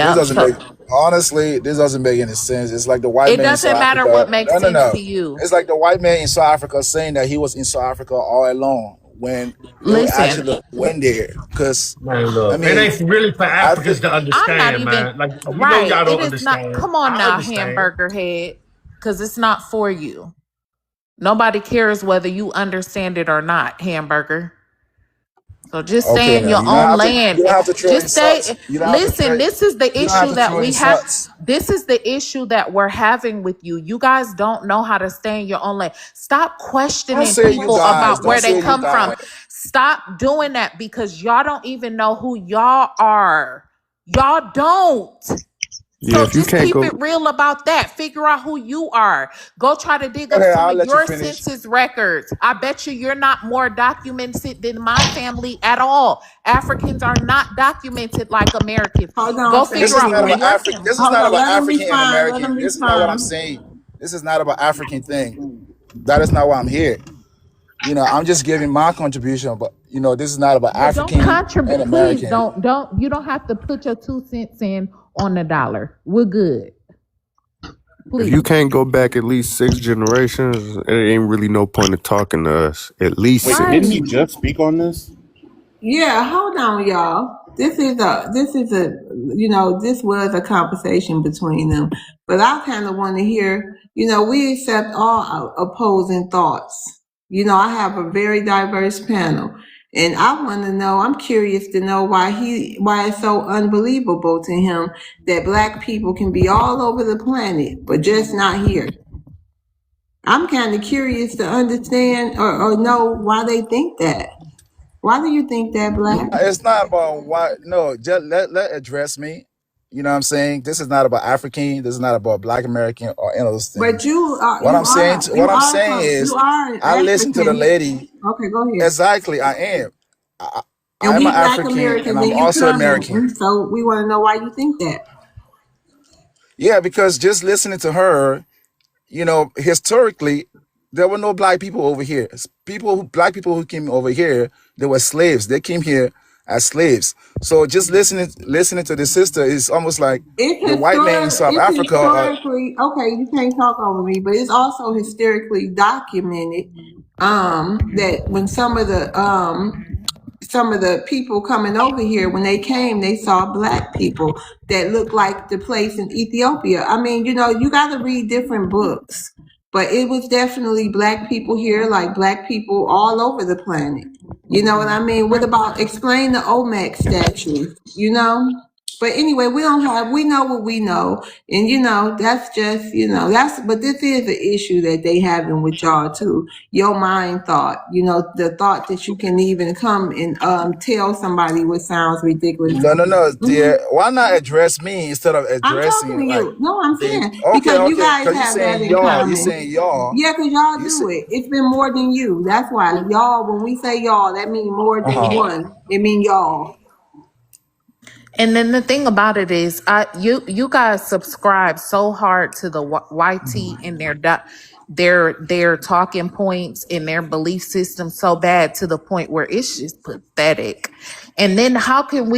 This Yep. doesn't make So honestly, this doesn't make any sense. It's like the white it man in doesn't South matter what Africa. makes No, no, sense no. to you. It's like the white man in South Africa saying that he was in South Africa all along when they Listen, actually went there. Because Man, I look, it mean, ain't really for I Africans think to I'm not understand, even man. Like right. y'all It don't is not. understand. Come on I now, understand. hamburger head, because it's not for you. Nobody cares whether you understand it or not, hamburger. So just stay okay in now. your You don't own have to. land. You don't have to throw Just insults. stay. You don't have to throw. Listen, this is the You don't have issue to that throw we have. insults. This is the issue that we're having with you. You guys don't know how to stay in your own lane. Stop Don't questioning say you people guys. about Don't where they say you come from. guys. Stop doing that because y'all don't even know who y'all are. Y'all don't. Yeah, So if you just can't keep go, it real about that. Figure out who you are. Go try to dig up Okay, some I'll of let you your finish. census records. I bet you're not more documented than my family at all. Africans are not documented like Americans. Hold on Go a This figure is second, out not who about Black. your African. family. This is Hold not on, about let him African and respond. Let him American. This is not what I'm respond. saying. This is not about African thing. That is not why I'm here. I'm just giving my contribution, but this is not about But don't African and contribute. Please American. don't. You don't have to put your 2 cents in on the dollar. We're good. if you Please. can't go back at least 6 generations, it ain't really no point of talking to us. At least Wait, six. didn't he Right. just speak on this? Yeah, hold on, y'all. This was a conversation between them. But I kind of want to hear, we accept all opposing thoughts. I have a very diverse panel. And I want to know, I'm curious to know why it's so unbelievable to him that Black people can be all over the planet, but just not here. I'm kind of curious to understand or know why they think that. Why do you think that, Black? It's not about why. No, just let address me. You know what I'm saying? This is not about African. This is not about Black American or any of those But things. you What I'm are saying you is, are an I listen to the African. lady. Okay, go ahead. Exactly, I am. I, And I am we an Black African, and Americans, I'm and you also comment. American. And so we want to know why you think that. Yeah, because just listening to her, historically, there were no black people over here. Black people who came over here, they were slaves. They came here as slaves. So just listening to the sister is almost like the white man in South It's Africa. historically okay. You can't talk over me, but it's also historically documented that when some of the people coming over here, when they came, they saw Black people that looked like the place in Ethiopia. I mean, you got to read different books, but it was definitely Black people here, like Black people all over the planet. You know what I mean? What about explain the Olmec statue? But anyway, we know what we know. And that's just, but this is an issue that they having with y'all too. Your mind thought, the thought that you can even come and tell somebody what sounds ridiculous. No, no, no, Mhm. dear. Why not address me instead of I'm talking to addressing like you. No, I'm the? saying Okay, because you okay. guys Because you have that saying in y'all. You common. saying y'all. Yeah, because y'all You do say. it. It's been more than you. That's why y'all, when we say y'all, that means more Uh than huh. one. It means y'all. And then the thing about it is, you guys subscribe so hard to the YT and their talking points and their belief system so bad to the point where it's just pathetic. And then how can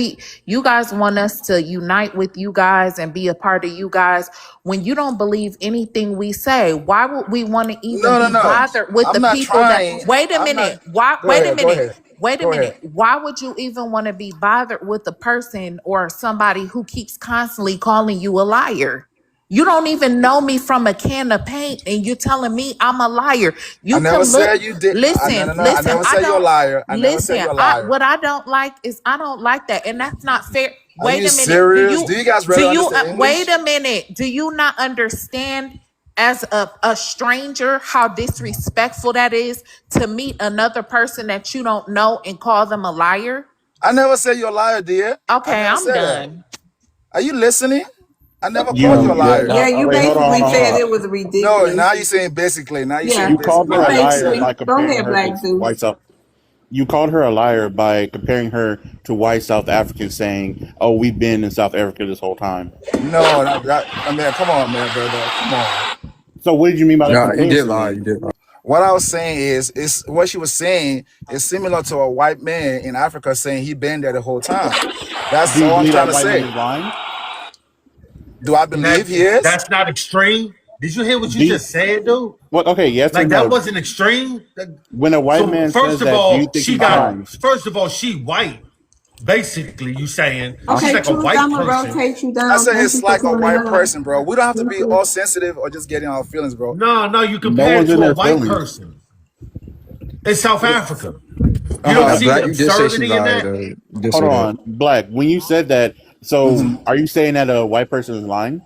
you guys want us to unite with you guys and be a part of you guys when you don't believe anything we say? Why would we want to even No, no, be no. bothered with I'm the not people that, trying. wait a I'm not. minute, why, Go wait a ahead. Go minute. ahead. Wait a Go ahead. minute. Why would you even want to be bothered with a person or somebody who keeps constantly calling you a liar? You don't even know me from a can of paint and you're telling me I'm a liar. I You never can look, said you did. No, no, listen, no. I listen. never I said you're a don't liar. I never said listen. you're a liar. What I don't like is I don't like that. And that's not fair. Are Wait you a minute. serious? Do you guys really understand Wait English? a minute. Do you not understand as a stranger how disrespectful that is to meet another person that you don't know and call them a liar? I never said you're a liar, dear. I Okay, never I'm said that. done. Are you listening? I never called you a You yeah, liar. Yeah, no, you wait, hold on, hold basically on, hold said on. it was No, ridiculous. now you're saying basically. Now you're Yeah, saying You called basically. her you I a never liar said basically. that. by Go comparing ahead, her to Black Zeus. white South. You called her a liar by comparing her to white South Africans, saying, "Oh, we've been in South Africa this whole time." No, I mean, come on, man, brother. Come on. So, what did you mean by that No, you did comparison? lie. You Then, did lie. What I was saying is what she was saying is similar to a white man in Africa saying he been there the whole time. That's do you all I'm believe trying that to white man say. is lying? Do I And believe he is? that's not extreme. Did you hear what you Do you, just said, dude? what? Okay, yes or Like that no. wasn't extreme. When a white So man first says of that, do you all, think he's lying? she white. Basically, you saying Huh? she's Okay, like a Truth, white I'm gonna person. rotate you I down. say Thank it's you for like a coming white up. person, bro. We don't have to be all sensitive or just getting our feelings, bro. No, no, you No compare it one's in to a their white feelings. person in South Africa. Uh You don't huh. see the Black, you did say she absurdity in lied. that? You did Hold say that. on, Black. When you said that, so Mm-hmm. are you saying that a white person is lying?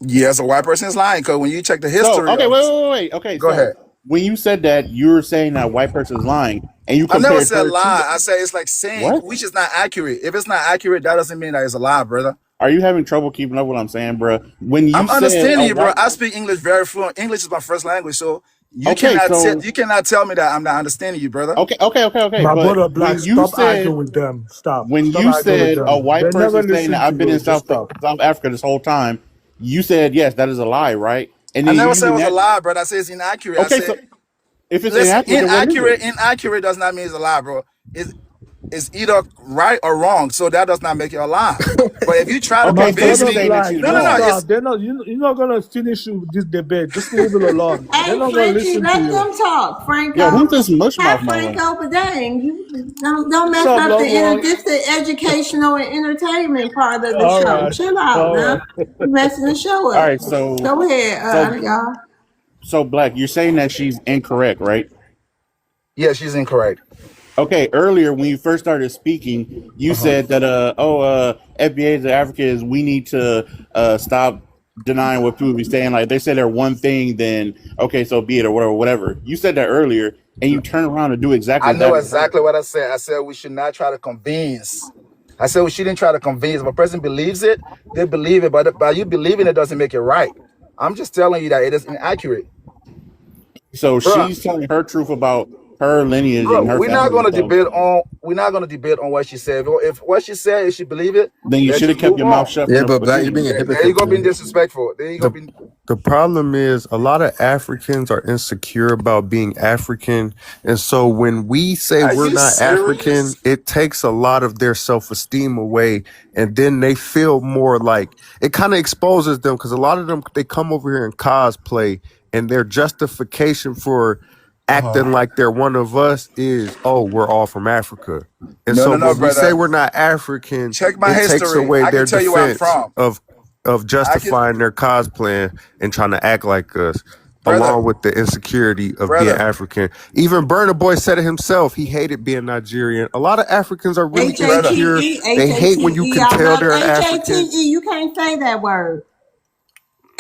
Yes, a white person is lying because when you check the So, history okay, of, wait. Okay, go so ahead. when you said that, you were saying that a white person is lying, and you I never compared said her to lie. I said it's like saying what? which is not accurate. If it's not accurate, that doesn't mean that it's a lie, brother. Are you having trouble keeping up with what I'm saying, bro? When you I'm said understanding a you, bro. white, I speak English very fluent. English is my first language, so okay, so you cannot tell me that I'm not understanding you, brother. okay. My But brother Black, stop arguing with them. when Stop you arguing with said a them. white They never person saying that listen to I've been in you. Just stop. South Africa this whole time, you said yes, that is a lie, right? And I then you never said it using was a that. lie, brother. I said it's inaccurate. I Okay, said, so if it's listen, inaccurate, then what is it? inaccurate does not mean it's a lie, bro. It's either right or wrong, so that does not make it a lie. But if you try to My Okay, so convince you're brother me, saying that Black, she's no, just wrong. it's stop. They're not. You're not gonna finish with this debate. Just leave it alone. They're Hey, not gonna Frenchie, listen to let you. them talk, Yo, Franco. who's this Hi, mushmouth mama? Franco, but dang, you don't What's mess up, up love one? this the educational and entertainment part of the All show. right, Chill out all now. right. You're messing the show All up. right, Go ahead, so y'all. Black, you're saying that she's incorrect, right? yeah, she's incorrect. Okay, earlier when you first started speaking, you said that FBA to Africa is we need to stop denying what people be saying. Like they say they're one thing, then okay, so be it or whatever. You said that earlier, and you turn around and do exactly I know that again. exactly what I said. I said we should not try to convince. I said we shouldn't try to convince. If a person believes it, they believe it. But by you believing it doesn't make it right. I'm just telling you that it is inaccurate, So bro. she's telling her truth about her lineage Bro, and her we're not family and gonna stuff. debate on. We're not gonna debate on what she said. If what she said, if she believe it, Then you let's should have just kept move your mouth on. shut from Yeah, the but Black, you're being beginning. a There you hypocrite, go, being man. disrespectful. There you go, The being. the problem is a lot of Africans are insecure about being African. And so when we say Are we're you not African, serious, it takes a lot of their self-esteem away. And then they feel more like it kind of exposes them because a lot of them they come over here and cosplay and their justification for acting like they're one of us is, oh, we're all from Africa. And No, so no, no, when we say brother. we're not African, Check my it takes history. away I can their tell you where I'm defense from. of I can, justifying their cosplaying and trying to act like us, brother, along with the insecurity of being brother, African. Even Burna Boy said it himself. He hated being Nigerian. A lot of Africans are really brother, insecure. H-A-T-E, They hate when you H-A-T-E. can I tell love they're African. H-A-T-E. You can't say that word.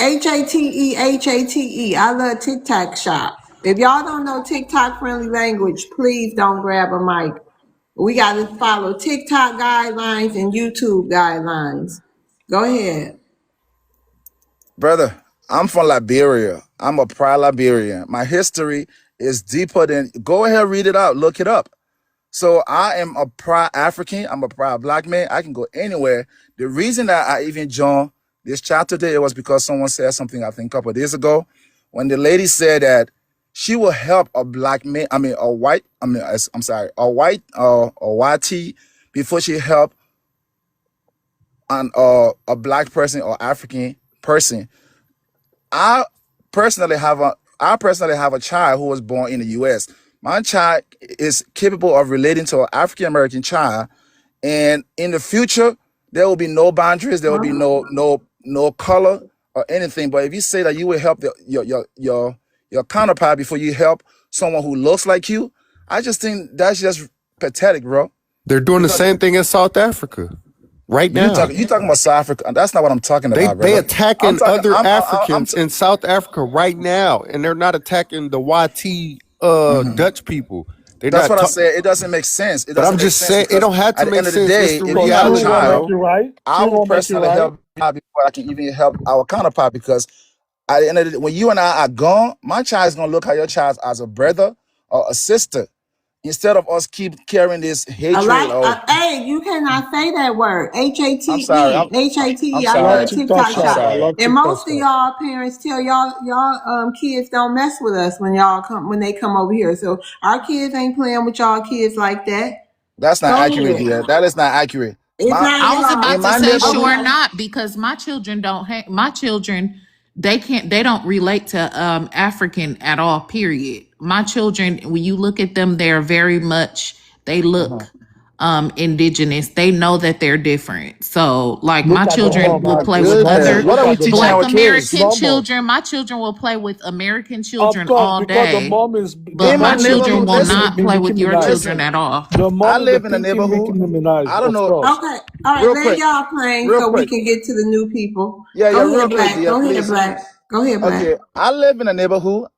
H-A-T-E, H-A-T-E. I love TikTok shop. If y'all don't know TikTok friendly language, please don't grab a mic. We got to follow TikTok guidelines and YouTube guidelines. Go ahead. brother. I'm from Liberia. I'm a proud Liberian. My history is deeper than. Go ahead, read it out. Look it up. So I am a proud African. I'm a proud black man. I can go anywhere. The reason that I even joined this chat today it was because someone said something I think a couple of days ago, when the lady said that she will help a black man. I mean a white. I'm sorry, a white a YT before she help a black person or African person. I I personally have a child who was born in the U.S. My child is capable of relating to an African American child, and in the future there will be no boundaries. There will be no color or anything. But if you say that you will help your counterpart before you help someone who looks like you, I just think that's just pathetic, bro. They're doing the Because same thing in South Africa right now. you talking about South Africa. That's not what I'm talking about, They brother. I'm attacking talking. other I'm Africans in South Africa right now, and they're not attacking the YT Dutch people. They're That's not what I talking. said. It doesn't make sense. It But I'm doesn't make just sense saying it because don't have to at the make end of the sense. It's day, the if you Cause have a truth reality, won't make child, bro. you right. I Truth will won't make you personally right. help you before I can even help our counterpart because at the end of the day, when you and I are gone, my child is gonna look at your child as a brother or a sister instead of us keep carrying this I hatred. like, Or hey, you cannot say that word. I'm sorry. H-A-T-E, I'm H-A-T-E. I I love love the sorry. TikTok TikTok I'm shop. shop. I sorry. love And TikTok most of shop. y'all parents tell y'all kids don't mess with us when they come over here. So our kids ain't playing with y'all kids like that. That's not Go accurate, ahead. dear. That is not accurate. It's My not I at was all. in about to my say sure neighborhood, Okay. not because my children don't my children they don't relate to African at all, period. My children, when you look at them, they're very much they look indigenous. They know that they're different. So like my Look at the oh children mom. will my Like play the with goodness, mom. other what Look are we at the teaching Black mom. our kids? American Normal. children. My children will play with American Of children course, all because the day, mom is the but In my my mom is children neighborhood, will thinking listen, not play Nicki with your Minaj. children listen. at all. The I mom is the live in a thinking Nicki neighborhood. Minaj. I don't Of know. course. Okay. All right. Real Let quick, y'all playing real so we quick. can get to the new people. Yeah, Go real ahead, quick, Black. dear, Go ahead, please. Black. Go ahead, Black. Okay, I live in a neighborhood.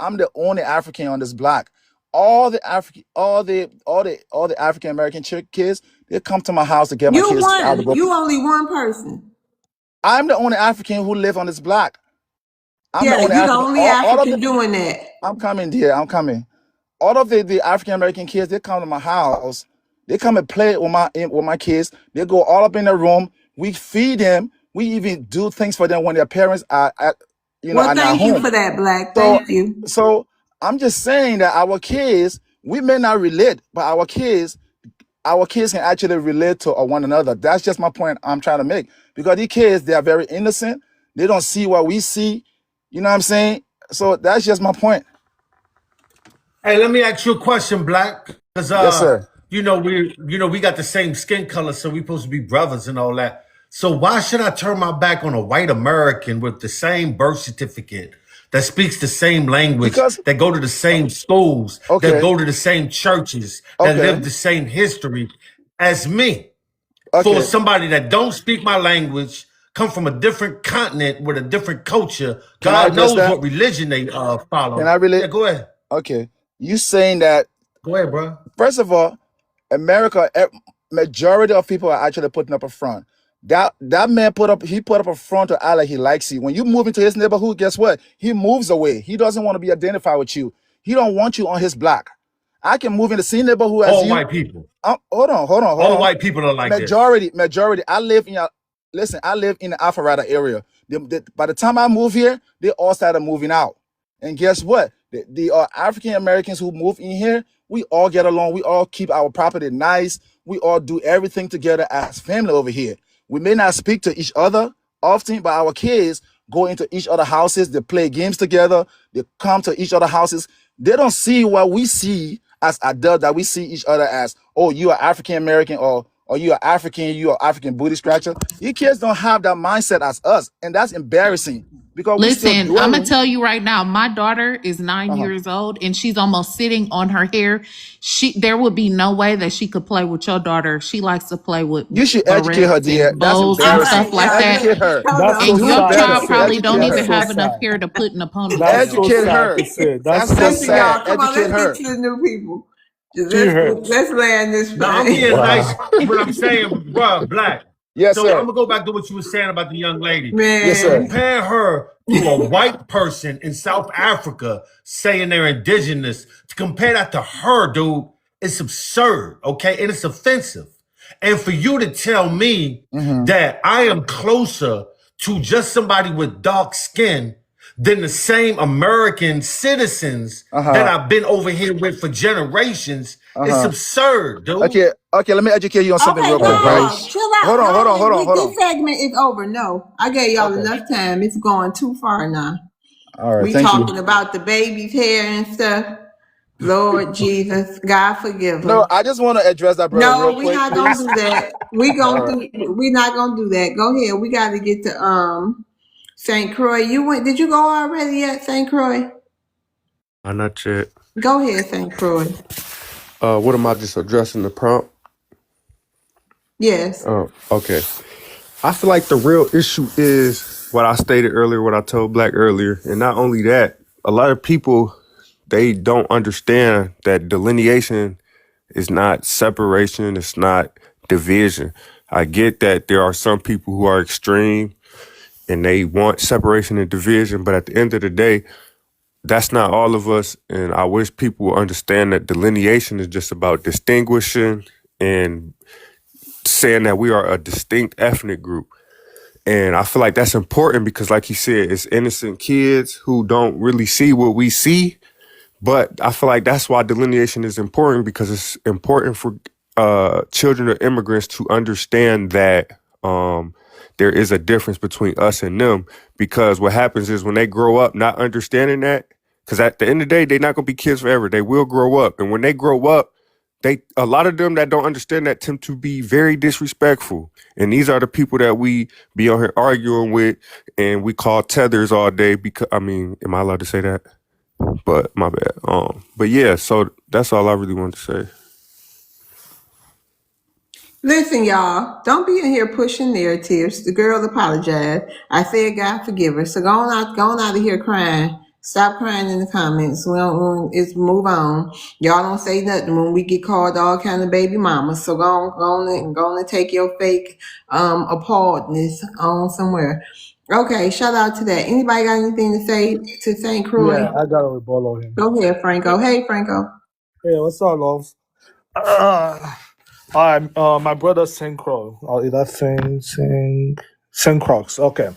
I'm the only African on this block. All the African, all the African American kids, They come to my house to get my kids out to go. You only one person. I'm the only African who live on this block. I'm the Yeah, only you the African. only All of the, African doing that. I'm coming, dear. I'm coming. All of the African American kids, they come to my house. They come and play with my kids. They go all up in the room. We feed them. We even do things for them when their parents are Well, are not thank you home. for that, Black. So Thank you. so I'm just saying that our kids, we may not relate, but our kids can actually relate to one another. That's just my point I'm trying to make. Because these kids, they are very innocent. They don't see what we see. You know what I'm saying? So that's just my point. Hey, let me ask you a question, Black. Because Yes, sir. we got the same skin color, so we supposed to be brothers and all that. So why should I turn my back on a white American with the same birth certificate, that speaks the same language, Because that go to the same schools, that okay, go to the same churches, that okay, live the same history as me? For okay. somebody that don't speak my language, come from a different continent with a different culture, Can I God address knows that? what religion they Can follow. I really? Yeah, go ahead. Okay. You saying that, Go ahead, bro. first of all, America, majority of people are actually putting up a front. That man put up a front to act like he likes you. When you move into his neighborhood, guess what? He moves away. He doesn't want to be identified with you. He don't want you on his block. I can move in the same neighborhood as All you. white people. Hold All on. white people are like this. Majority. I live in the Alpharetta area. By the time I move here, they all started moving out. And guess what? The African Americans who move in here, we all get along. We all keep our property nice. We all do everything together as family over here. We may not speak to each other often, but our kids go into each other's houses. They play games together. They come to each other's houses. They don't see what we see as adults, that we see each other as, oh, you are African American, or you are African booty scratcher. You kids don't have that mindset as us, and that's embarrassing because we still Listen, I'm gonna dwelling. tell you right now, my daughter is 9 Uh-huh. years old and she's almost sitting on her hair. There would be no way that she could play with your daughter. She likes to play with You should educate her, barrettes dear. and That's bows and All embarrassing. right, stuff like y'all. that. Educate her. Hold That's on. And so your Do sad to child better. say. probably don't Educate That's even her. so have enough sad. hair to put in a That's ponytail. so Educate sad her. to say. That's That's so just Listen, sad. sad. y'all. Come on, Educate let's get her. to the new people. She hurt. Let's land this No, I'm plane. being nice. Wow. What I'm saying, bro, Black. Yes, So I'm sir. gonna go back to what you were saying about the young lady. Yes, To sir. Man. compare her to a white person in South Africa saying they're indigenous, to compare that to her, dude, it's absurd, okay? And it's offensive. And for you to tell me Mm-hmm. that I am closer to just somebody with dark skin than the same American citizens that Uh-huh. I've been over here with for generations, it's Uh-huh. absurd, dude. Okay, let me educate you on something Okay, real quick, right? no. Chill out. Hold on, hold on, hold on, hold This on. segment is over. No. I gave y'all Okay. enough time. It's going too far now. All right, We thank you. talking about the baby's hair and stuff. Lord Jesus, God forgive No, us. I just want to address that brother No, real we quick, not gonna please. do that. All right. We not gonna do that. Go ahead. We got to get to St. Croix. Did you go already yet, St. Croix? Not yet. Go ahead, St. Croix. What am I just addressing the prompt? Yes. Oh, okay. I feel like the real issue is what I stated earlier, what I told Black earlier, and not only that, a lot of people, they don't understand that delineation is not separation, it's not division. I get that there are some people who are extreme and they want separation and division, but at the end of the day, that's not all of us. And I wish people would understand that delineation is just about distinguishing and saying that we are a distinct ethnic group. And I feel like that's important because, like you said, it's innocent kids who don't really see what we see. But I feel like that's why delineation is important, because it's important for children of immigrants to understand that there is a difference between us and them. Because what happens is when they grow up not understanding that, because at the end of the day, they're not going to be kids forever. They will grow up. And when they grow up, a lot of them that don't understand that tend to be very disrespectful. And these are the people that we be on here arguing with and we call tethers all day because, I mean, am I allowed to say that? But my bad. But yeah, so that's all I really wanted to say. Listen, y'all, don't be in here pushing narratives. The girl apologized. I said God forgive her. So go on out of here crying. Stop crying in the comments. It's move on. Y'all don't say nothing when we get called all kind of baby mamas. So go on and take your fake appalledness on somewhere. Okay, shout out to that. Anybody got anything to say to St. Croix? Yeah, I got a rebuttal him. Go ahead, Franco. Hey, Franco. Hey, what's up, love? I'm my brother Saint Croix. Is that Saint Croix? Okay.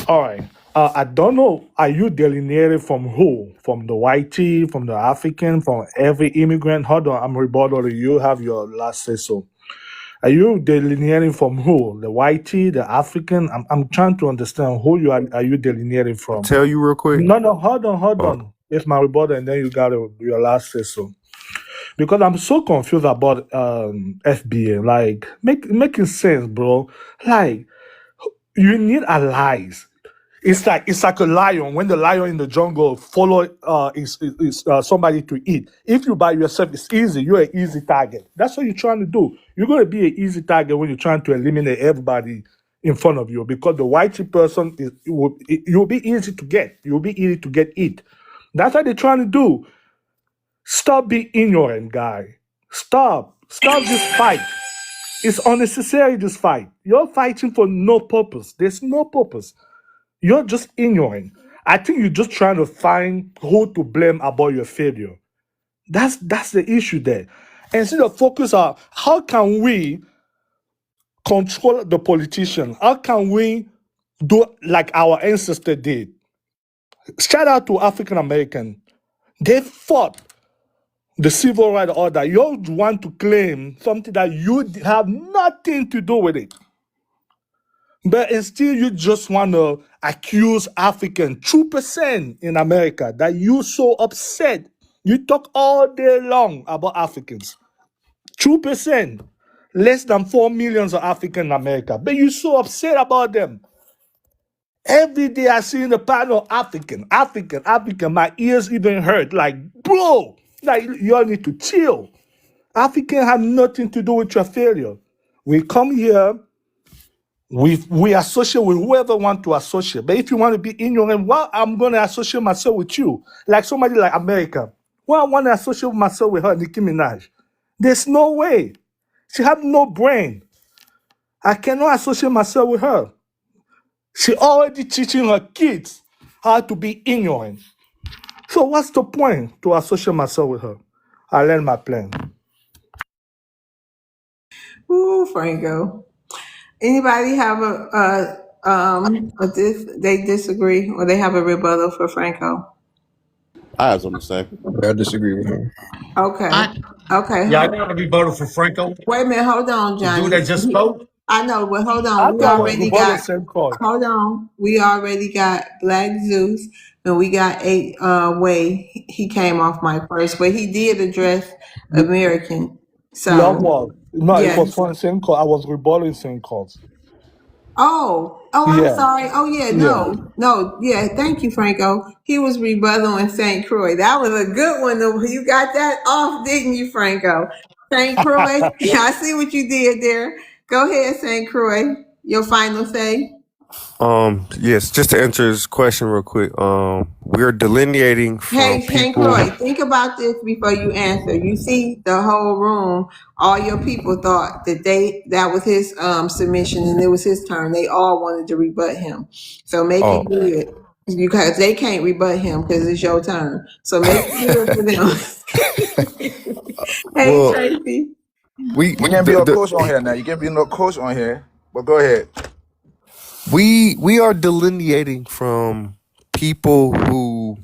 All right. I don't know. Are you delineating from who? From the whitey, from the African, from every immigrant? Hold on, I'm rebuttaling. You have your last say so. Are you delineating from who? The whitey, the African? I'm trying to understand who are you delineating from? Tell you real quick. No, hold Oh, on. It's my rebuttal, and then you got your last say so. Because I'm so confused about FBA. Like, making sense, bro. Like, you need allies. It's like a lion. When the lion in the jungle follow somebody to eat. If you by yourself, it's easy. You're an easy target. That's what you're trying to do. You're going to be an easy target when you're trying to eliminate everybody in front of you, because the whitey person you'll be easy to get. You'll be easy to get it. That's what they're trying to do. Stop being ignorant, guy. Stop this fight. It's unnecessary, this fight. You're fighting for no purpose. There's no purpose. You're just ignorant. I think you're just trying to find who to blame about your failure. That's the issue there. And instead of focus on how can we control the politician? How can we do like our ancestors did? Shout out to African American. They fought the civil rights order. You want to claim something that you have nothing to do with it. But still, you just want to accuse African 2% in America that you so upset. You talk all day long about Africans. 2%. Less than 4 million of African in America. But you so upset about them. Every day I see in the panel, African. My ears even hurt. Like, bro, like you all need to chill. African have nothing to do with your failure. We come here, we associate with whoever want to associate. But if you want to be ignorant, well, I'm going to associate myself with you. Like somebody like America. Well, I want to associate myself with her, Nicki Minaj. There's no way. She have no brain. I cannot associate myself with her. She already teaching her kids how to be ignorant. So what's the point to associate myself with her? I learned my plan. Ooh, Franco. Anybody have they disagree or they have a rebuttal for Franco? I have something to say. I disagree with him. Okay. Okay. Yeah, I got a rebuttal for Franco. Wait a minute. Hold on, The Johnny. dude that just spoke. I know, but hold I on. thought was rebuttal same cause. Hold on. We already got Black Zeus and we got Way. He came off my first, but he did address American. Love So was. No, it yeah. was for the same cause. I was rebutting same cause. Oh, I'm Yeah. sorry. Oh yeah, Yeah. no, yeah. Thank you, Franco. He was rebuttaling St. Croix. That was a good one. You got that off, didn't you, Franco? St. Croix. Yeah, I see what you did there. Go ahead, St. Croix. Your final say. yes, just to answer his question real quick. We're delineating from Hey, St. people. Croix, think about this before you answer. You see, the whole room, all your people thought that was his submission and it was his turn. They all wanted to rebut him. So make Oh, it good. Because they can't rebut him because it's your turn. So make it good for them. Hey, well, Tracy. we You can't be a coach on here now. You can't be no coach on here. But go ahead. we are delineating from people who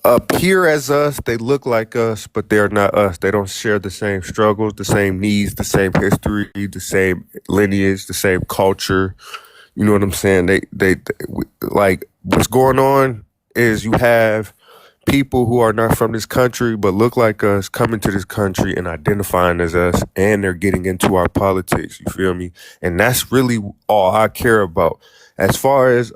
appear as us. They look like us, but they're not us. They don't share the same struggles, the same needs, the same history, the same lineage, the same culture. You know what I'm saying? They like what's going on is you have people who are not from this country but look like us coming to this country and identifying as us, and they're getting into our politics. You feel me? And that's really all I care about. As far as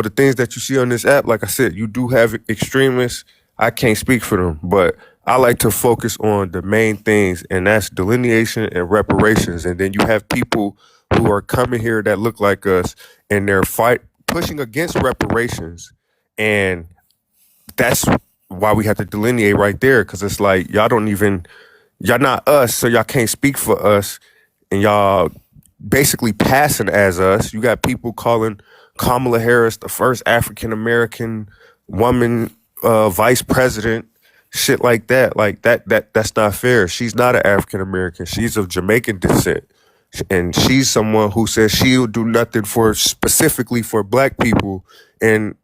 the things that you see on this app, like I said, you do have extremists. I can't speak for them, but I like to focus on the main things, and that's delineation and reparations. And then you have people who are coming here that look like us, and they're pushing against reparations, and that's why we have to delineate right there, because it's like y'all not us, so y'all can't speak for us, and y'all basically passing as us. You got people calling Kamala Harris the first African American woman vice president, shit like that. Like that's not fair. She's not an African American. She's of Jamaican descent. And she's someone who says she'll do nothing for specifically for black people, and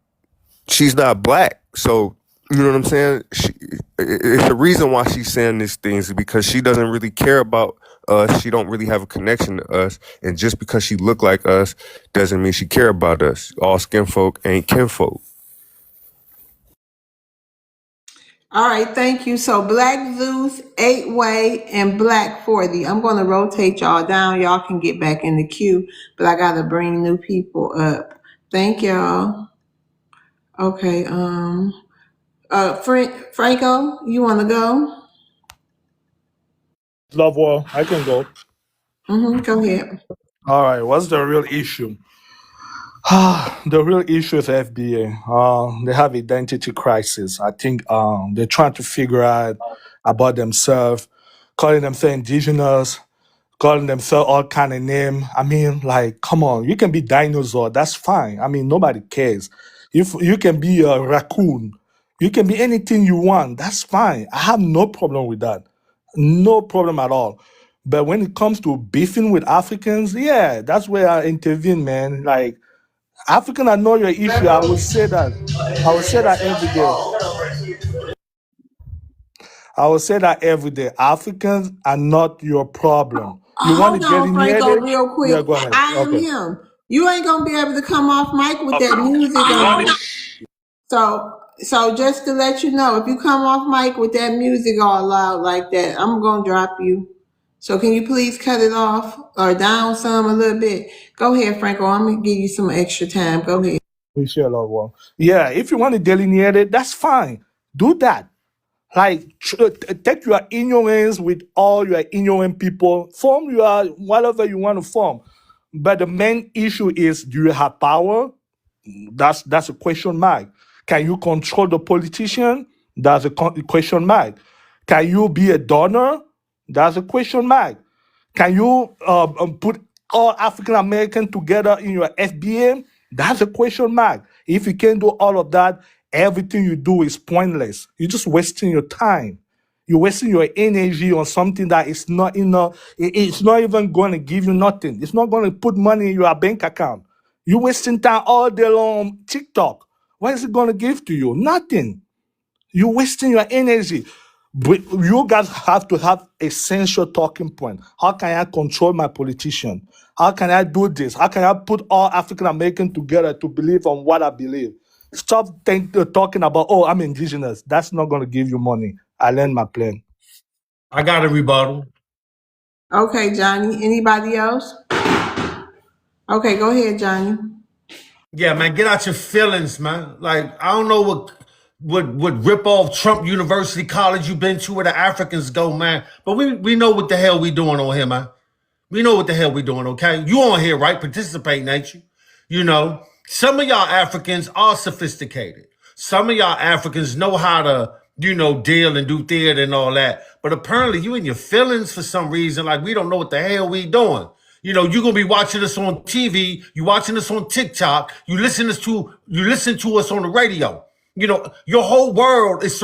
she's not black. So you know what I'm saying? It's the reason why she's saying these things is because she doesn't really care about us. She don't really have a connection to us. And just because she look like us doesn't mean she care about us. All skin folk ain't kinfolk. All right, thank you. So Black Zeus, 8-Way, and Black 40. I'm going to rotate y'all down. Y'all can get back in the queue, but I got to bring new people up. Thank y'all. Okay, Franco, you want to go? Love war. I can go. Go ahead. All right. What's the real issue? The real issue is FBA. They have identity crisis. I think they're trying to figure out about themselves, calling themselves indigenous, calling themselves all kind of name. I mean, like, come on, you can be dinosaur. That's fine. I mean, nobody cares. If you can be a raccoon, you can be anything you want. That's fine. I have no problem with that. No problem at all. But when it comes to beefing with Africans, yeah, that's where I intervene, man. Like, African, I know your issue. I will say that. I will say that every day. I will say that every day. Africans are not your problem. You want to Hold get on, in here? Franco, real quick. Yeah, go ahead. I am Okay. him. You ain't gonna be able to come off mic with that music on. So just to let you know, if you come off mic with that music all loud like that, I'm gonna drop you. So can you please cut it off or down some a little bit? Go ahead, Franco. I'm gonna give you some extra time. Go ahead. We share a lot of one. Yeah, if you want to delineate it, that's fine. Do that. Like, take your ignorance with all your ignorant people, form your whatever you want to form. But the main issue is, do you have power? That's a question mark. Can you control the politician? That's a question mark. Can you be a donor? That's a question mark. Can you put all African Americans together in your FBA? That's a question mark. If you can't do all of that, everything you do is pointless. You're just wasting your time. You're wasting your energy on something that is not it's not even going to give you nothing. It's not going to put money in your bank account. You're wasting time all day long on TikTok. What is it going to give to you? Nothing. You're wasting your energy. But you guys have to have essential talking point. How can I control my politician? How can I do this? How can I put all African Americans together to believe on what I believe? Stop talking about, oh, I'm indigenous. That's not going to give you money. I learned my plan. I got a rebuttal. Okay, Johnny. Anybody else? Okay, go ahead, Johnny. Yeah, man, get out your feelings, man. Like, I don't know what rip off Trump University college you been to where the Africans go, man. But we know what the hell we doing on here, man. We know what the hell we doing, okay? You on here, right? Participating, ain't you? You know, some of y'all Africans are sophisticated. Some of y'all Africans know how to, deal and do theater and all that. But apparently you in your feelings for some reason, like we don't know what the hell we doing. You're gonna be watching us on TV, you watching us on TikTok, you listen to us on the radio. Your whole world is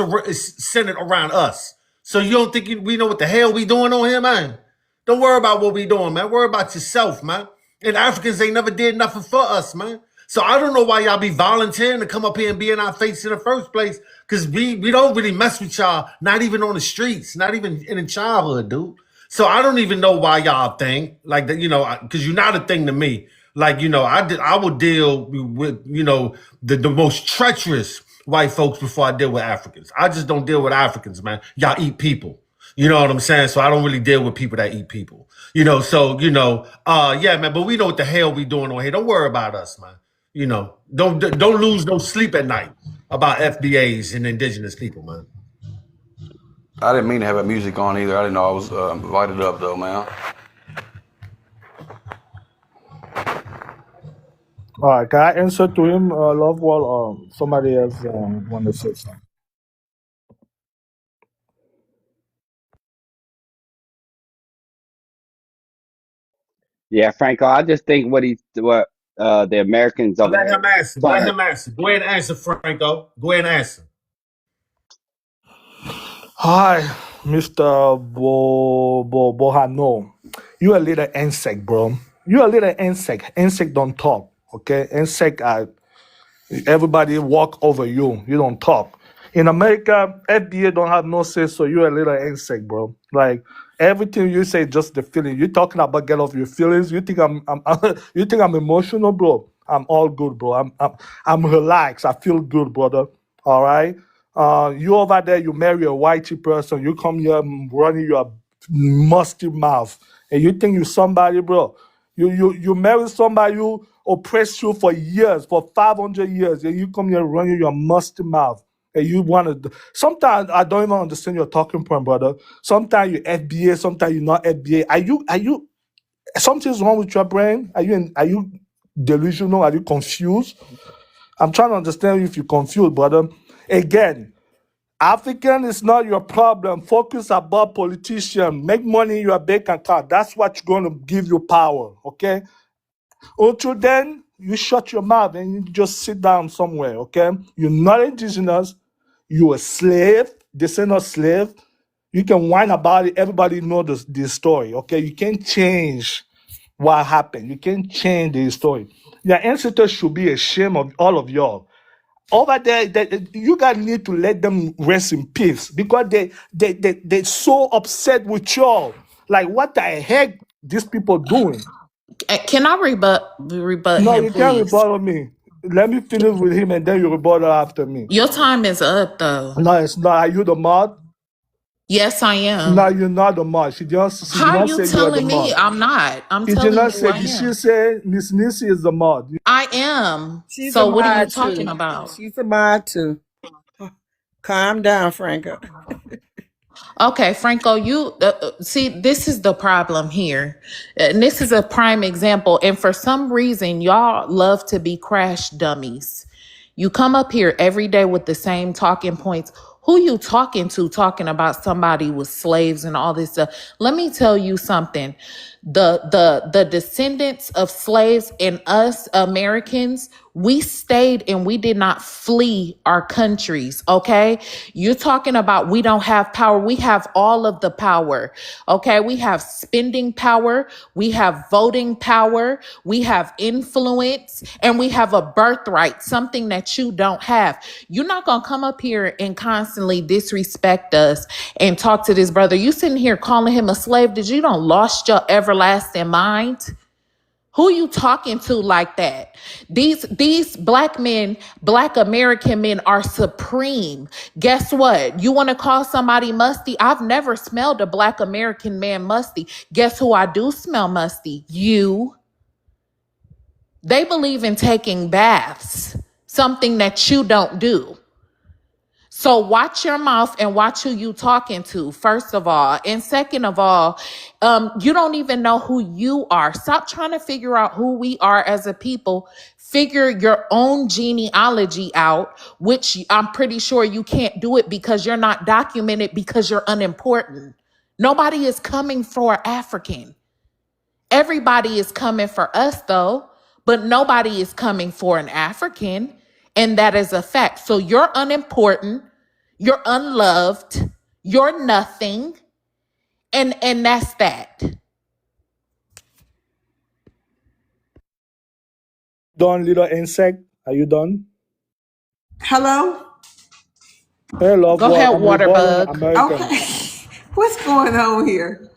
centered around us. So you don't think we know what the hell we doing on here, man? Don't worry about what we doing, man. Worry about yourself, man. And Africans ain't never did nothing for us, man. So I don't know why y'all be volunteering to come up here and be in our face in the first place. Cause we don't really mess with y'all, not even on the streets, not even in the childhood, dude. So I don't even know why y'all think like that, cause you're not a thing to me. Like, I would deal with, the most treacherous white folks before I deal with Africans. I just don't deal with Africans, man. Y'all eat people. You know what I'm saying? So I don't really deal with people that eat people. Yeah, man, but we know what the hell we doing on here. Don't worry about us, man. Don't lose no sleep at night about FBAs and indigenous people, man. I didn't mean to have that music on either. I didn't know I was invited up, though, man. All right, can I answer to him, Love Wall, or somebody else want to say something? Yeah, Franco, I just think what the Americans over Let here him answer. trying Let to him answer. Go ahead and answer, Franco. Go ahead and answer. Hi, Mr. Bohano. You a little insect, bro. You a little insect. Insect don't talk, okay? Insect everybody walk over you. You don't talk. In America, FBA don't have no say, so you're a little insect, bro. Like everything you say, just the feeling. You talking about get off your feelings. You think I'm you think I'm emotional, bro? I'm all good, bro. I'm relaxed. I feel good, brother. All right. You over there, you marry a whitey person. You come here running your musty mouth, and you think you somebody, bro. You marry somebody who oppressed you for years, for 500 years, and you come here running your musty mouth. And you want to. Sometimes I don't even understand your talking point, brother. Sometimes you FBA, sometimes you're not FBA. Are you? Something's wrong with your brain? Are you delusional? Are you confused? I'm trying to understand if you're confused, brother. Again, African is not your problem. Focus about politician. Make money in your bank account. That's what's going to give you power. Okay. Until then, you shut your mouth and you just sit down somewhere, okay? You're not indigenous. You're a slave. This ain't a slave. You can whine about it. Everybody knows this story, okay? You can't change what happened. You can't change the story. Your ancestors should be ashamed of all of y'all. Over there, you guys need to let them rest in peace because they're so upset with y'all. Like, what the heck these people doing? Can I rebut No, him, you can't please? rebuttal me. Let me finish with him and then you rebuttal after me. Your time is up, though. No, it's not. Are you the mod? Yes, I am. No, you're not the mod. She did How are not you say you are the telling me mod. I'm not? I'm She did telling not you say, I did she am. say Miss Nisi is the mod? I am. She's a So what are you mod talking too. about? She's a mod too. Calm down, Franco. Okay, Franco, you see, this is the problem here. And this is a prime example. And for some reason, y'all love to be crash dummies. You come up here every day with the same talking points. Who you talking to talking about somebody with slaves and all this stuff? Let me tell you something. The descendants of slaves and us Americans, we stayed and we did not flee our countries, okay? You're talking about we don't have power. We have all of the power, okay? We have spending power, we have voting power, we have influence, and we have a birthright, something that you don't have. You're not going to come up here and constantly disrespect us and talk to this brother. You sitting here calling him a slave. Did you don't lost your everlasting mind? Who you talking to like that? These black men, black American men are supreme. Guess what? You want to call somebody musty? I've never smelled a black American man musty. Guess who I do smell musty? You. They believe in taking baths, something that you don't do. So watch your mouth and watch who you talking to, first of all. And second of all, you don't even know who you are. Stop trying to figure out who we are as a people. Figure your own genealogy out, which I'm pretty sure you can't do it because you're not documented because you're unimportant. Nobody is coming for African. Everybody is coming for us, though, but nobody is coming for an African. And that is a fact. So you're unimportant, you're unloved, you're nothing. And that's that. Done, little insect? Are you done? Hello? Hey, love Go world. ahead, I'm reborn Waterbug. American. Okay. What's going on here?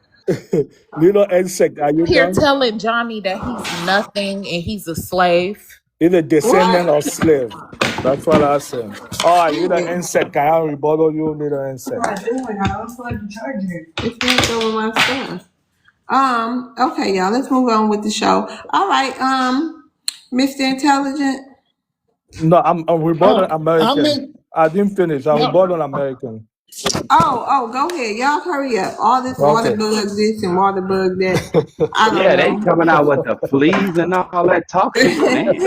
Little insect, are you Here done? telling Johnny that he's nothing and he's a slave. He's a descendant of What? slave. That's what I said. All right, little Excuse me. insect. Can I rebuttal you, little What insect? am I doing? I unplugged the charger. It's not going my stuff. Okay, y'all, let's move on with the show. All right, Mr. Intelligent. No, I'm rebuttal I American. mean, I didn't finish. I'm no, rebuttal American. Go ahead. Y'all hurry up. All this water Okay. bug this and water bug that. I Yeah, they don't coming out with the fleas and all that toxins, man.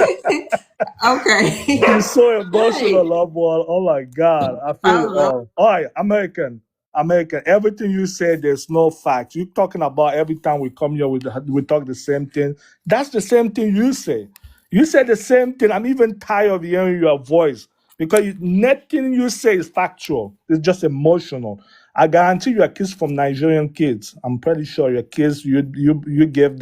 know. Okay. He's so emotional, Hey. love one. Oh my God. I feel Oh, it Lord. all. All right, American. American. Everything you said, there's no fact. You're talking about every time we come here, we talk the same thing. That's the same thing you say. You said the same thing. I'm even tired of hearing your voice because nothing you say is factual. It's just emotional. I guarantee you are kids from Nigerian kids. I'm pretty sure your kids you gave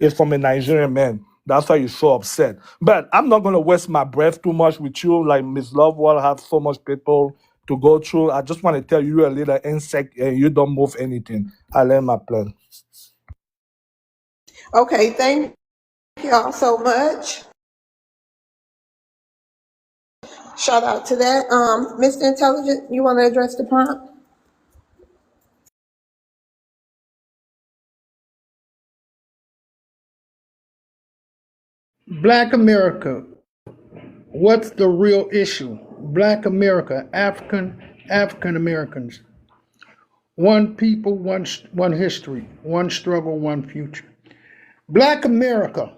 is from a Nigerian man. That's why you're so upset. But I'm not gonna waste my breath too much with you. Like Miss Lovewell have so much people to go through. I just want to tell you, you're a little insect and you don't move anything. I learned my plan. Okay, thank y'all so much. Shout out to that. Mr. Intelligent, you want to address the prompt? Black America, what's the real issue? Black America, African Americans. One people, one history, one struggle, one future. Black America,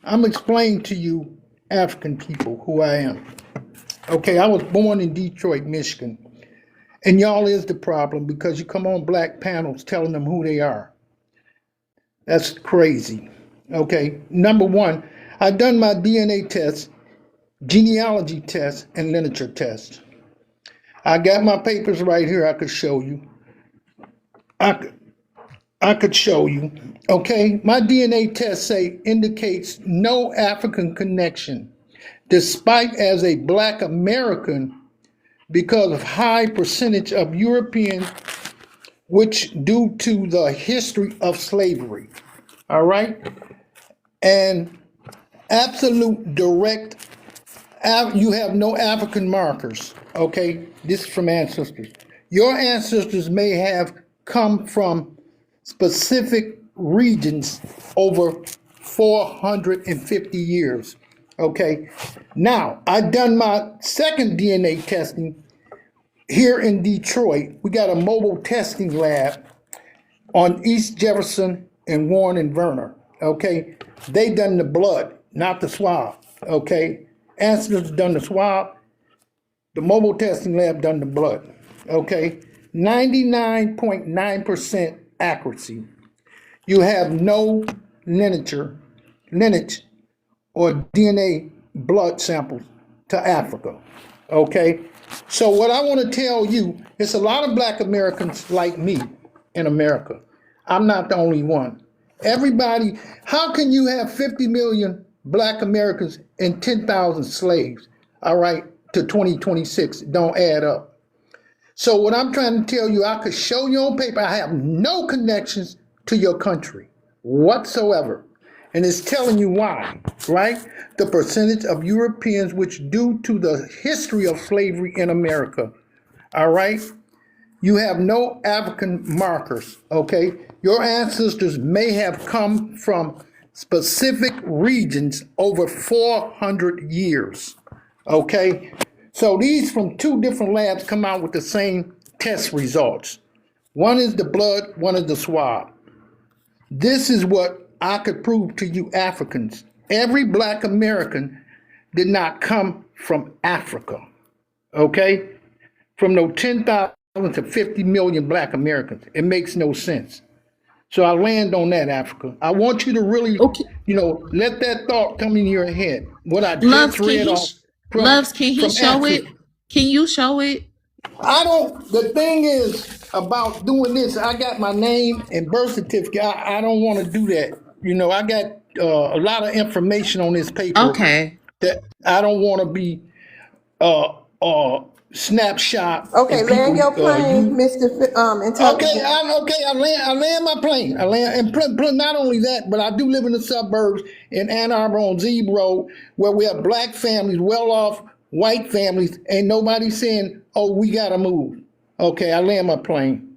I'm explaining to you, African people, who I am. Okay, I was born in Detroit, Michigan. And y'all is the problem because you come on black panels telling them who they are. That's crazy. Okay, number one, I've done my DNA test, genealogy test, and literature test. I got my papers right here. I could show you. I could, I could show you. Okay, my DNA test say indicates no African connection, despite as a Black American because of high percentage of European, which due to the history of slavery. All right, and absolute direct. You have no African markers. Okay, this is from ancestors. Your ancestors may have come from specific regions over 450 years. Okay, now I've done my second DNA testing here in Detroit. We got a mobile testing lab on East Jefferson and Warren and Verner. Okay, they done the blood, not the swab. Okay, ancestors done the swab. The mobile testing lab done the blood. Okay, 99.9% accuracy. You have no lineage or DNA blood samples to Africa. Okay? So, what I want to tell you is a lot of Black Americans like me in America. I'm not the only one. Everybody, how can you have 50 million Black Americans and 10,000 slaves, all right, to 2026? Don't add up. So, what I'm trying to tell you, I could show you on paper, I have no connections to your country whatsoever. And it's telling you why, right? The percentage of Europeans, which due to the history of slavery in America, all right? You have no African markers, okay? Your ancestors may have come from specific regions over 400 years, okay? So these from two different labs come out with the same test results. One is the blood, one is the swab. This is what I could prove to you Africans. Every Black American did not come from Africa, okay? From no 10,000 to 50 million Black Americans. It makes no sense. So I land on that, Africa. I want you to really, Okay. let that thought come in your head. What I just Loves, can read he off from Loves, can he from show it? Africa. Can you show it? I don't. The thing is about doing this. I got my name and birth certificate. I don't want to do that. I got a lot of information on this paper Okay. that I don't want to be uh uh snapshot Okay, and people land your plane, you. Mr. Okay, Intelligent. I'm okay. I land my plane. I land and not only that, but I do live in the suburbs in Ann Arbor on Zeb Road, where we have Black families, well off white families, and nobody saying, "Oh, we gotta move." Okay, I land my plane.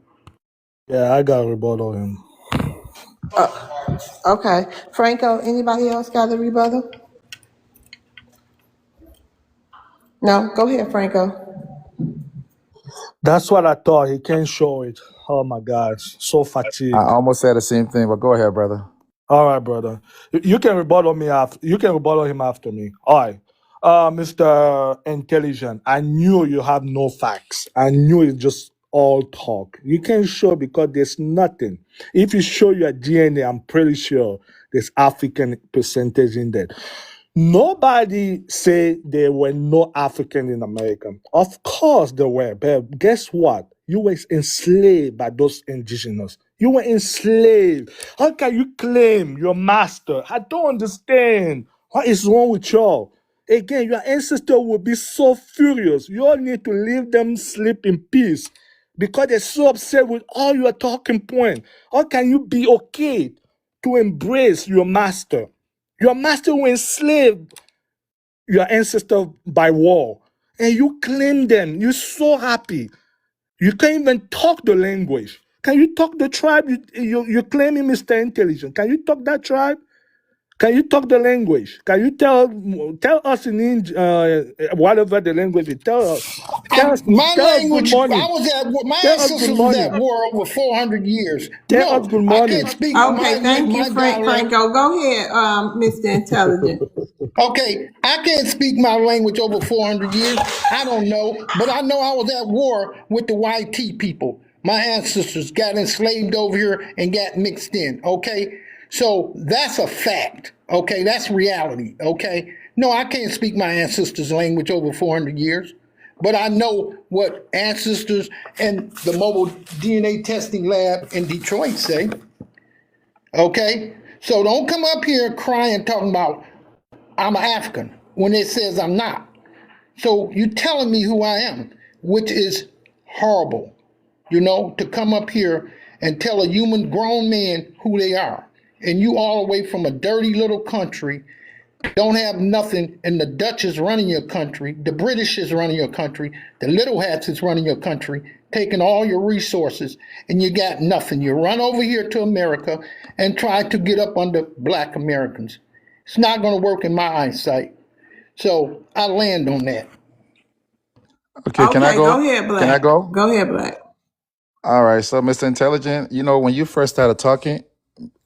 Yeah, I got a rebuttal him. Okay. Franco, anybody else got a rebuttal? No? Go ahead, Franco. That's what I thought. He can't show it. Oh my God, so I fatigued. almost said the same thing, but go ahead, brother. All right, brother. You can rebuttal me after. You can rebuttal him after me. All right, Mr. Intelligent. I knew you have no facts. I knew it's just all talk. You can't show because there's nothing. If you show your DNA, I'm pretty sure there's African percentage in there. Nobody say there were no African in America. Of course there were, but guess what? You were enslaved by those indigenous. You were enslaved. How can you claim your master? I don't understand. What is wrong with y'all? Again, your ancestors will be so furious. You all need to leave them sleep in peace because they're so upset with all your talking point. How can you be okay to embrace your master? Your master will enslave your ancestor by war, and you claim them. You're so happy. You can't even talk the language. Can you talk the tribe? You're claiming Mr. Intelligent. Can you talk that tribe? Can you talk the language? Can you tell us in whatever the language is? Tell us. My Tell us good language, morning. my Tell us good ancestors was morning. at war over 400 years. Tell us No, good I can't morning. speak Okay, thank you, my dialect. Franco. Go ahead, Mr. Intelligent. Okay, I can't speak my language over 400 years. I don't know, but I know I was at war with the YT people. My ancestors got enslaved over here and got mixed in, okay? So that's a fact, okay? That's reality, okay? No, I can't speak my ancestors' language over 400 years, but I know what ancestors and the mobile DNA testing lab in Detroit say, okay? So don't come up here crying, talking about I'm African when it says I'm not. So you're telling me who I am, which is horrible, to come up here and tell a human grown man who they are. And you all the way from a dirty little country, don't have nothing, and the Dutch is running your country, the British is running your country, the Little Hats is running your country, taking all your resources, and you got nothing. You run over here to America and try to get up under black Americans. It's not going to work in my eyesight. So I land on that. Okay, can I Okay, go go? ahead, Can I Black. go? Go ahead, Black. All right. So, Mr. Intelligent, when you first started talking,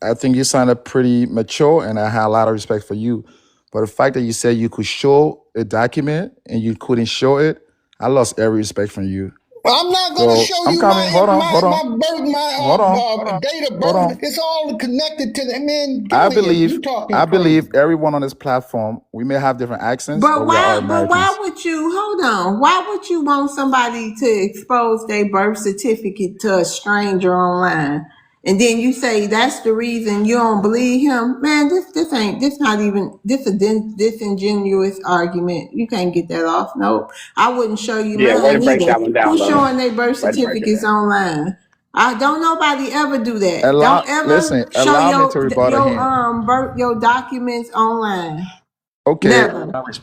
I think you sounded pretty mature, and I had a lot of respect for you. But the fact that you said you could show a document and you couldn't show it, I lost every respect from you. Well, I'm not going to So show I'm you coming. Hold on. Hold on. my birth, Hold on. my date of Hold birth. on. It's all connected to that. Man, get I out of here. believe You talking I believe crazy. everyone on this platform, we may have different accents, but But we are all why? But why Americans. would you? Hold on. Why would you want somebody to expose their birth certificate to a stranger online, and then you say that's the reason you don't believe him? Man, this ain't. This not even. This a disingenuous argument. You can't get that off. Nope. I wouldn't show you Yeah, way to mine break either. that one down, Who's Lola. showing their birth Way to break it certificates down. online? I don't nobody ever do that. Don't Allow ever listen, show allow me to rebuttal your him. birth your documents online. Okay, Never.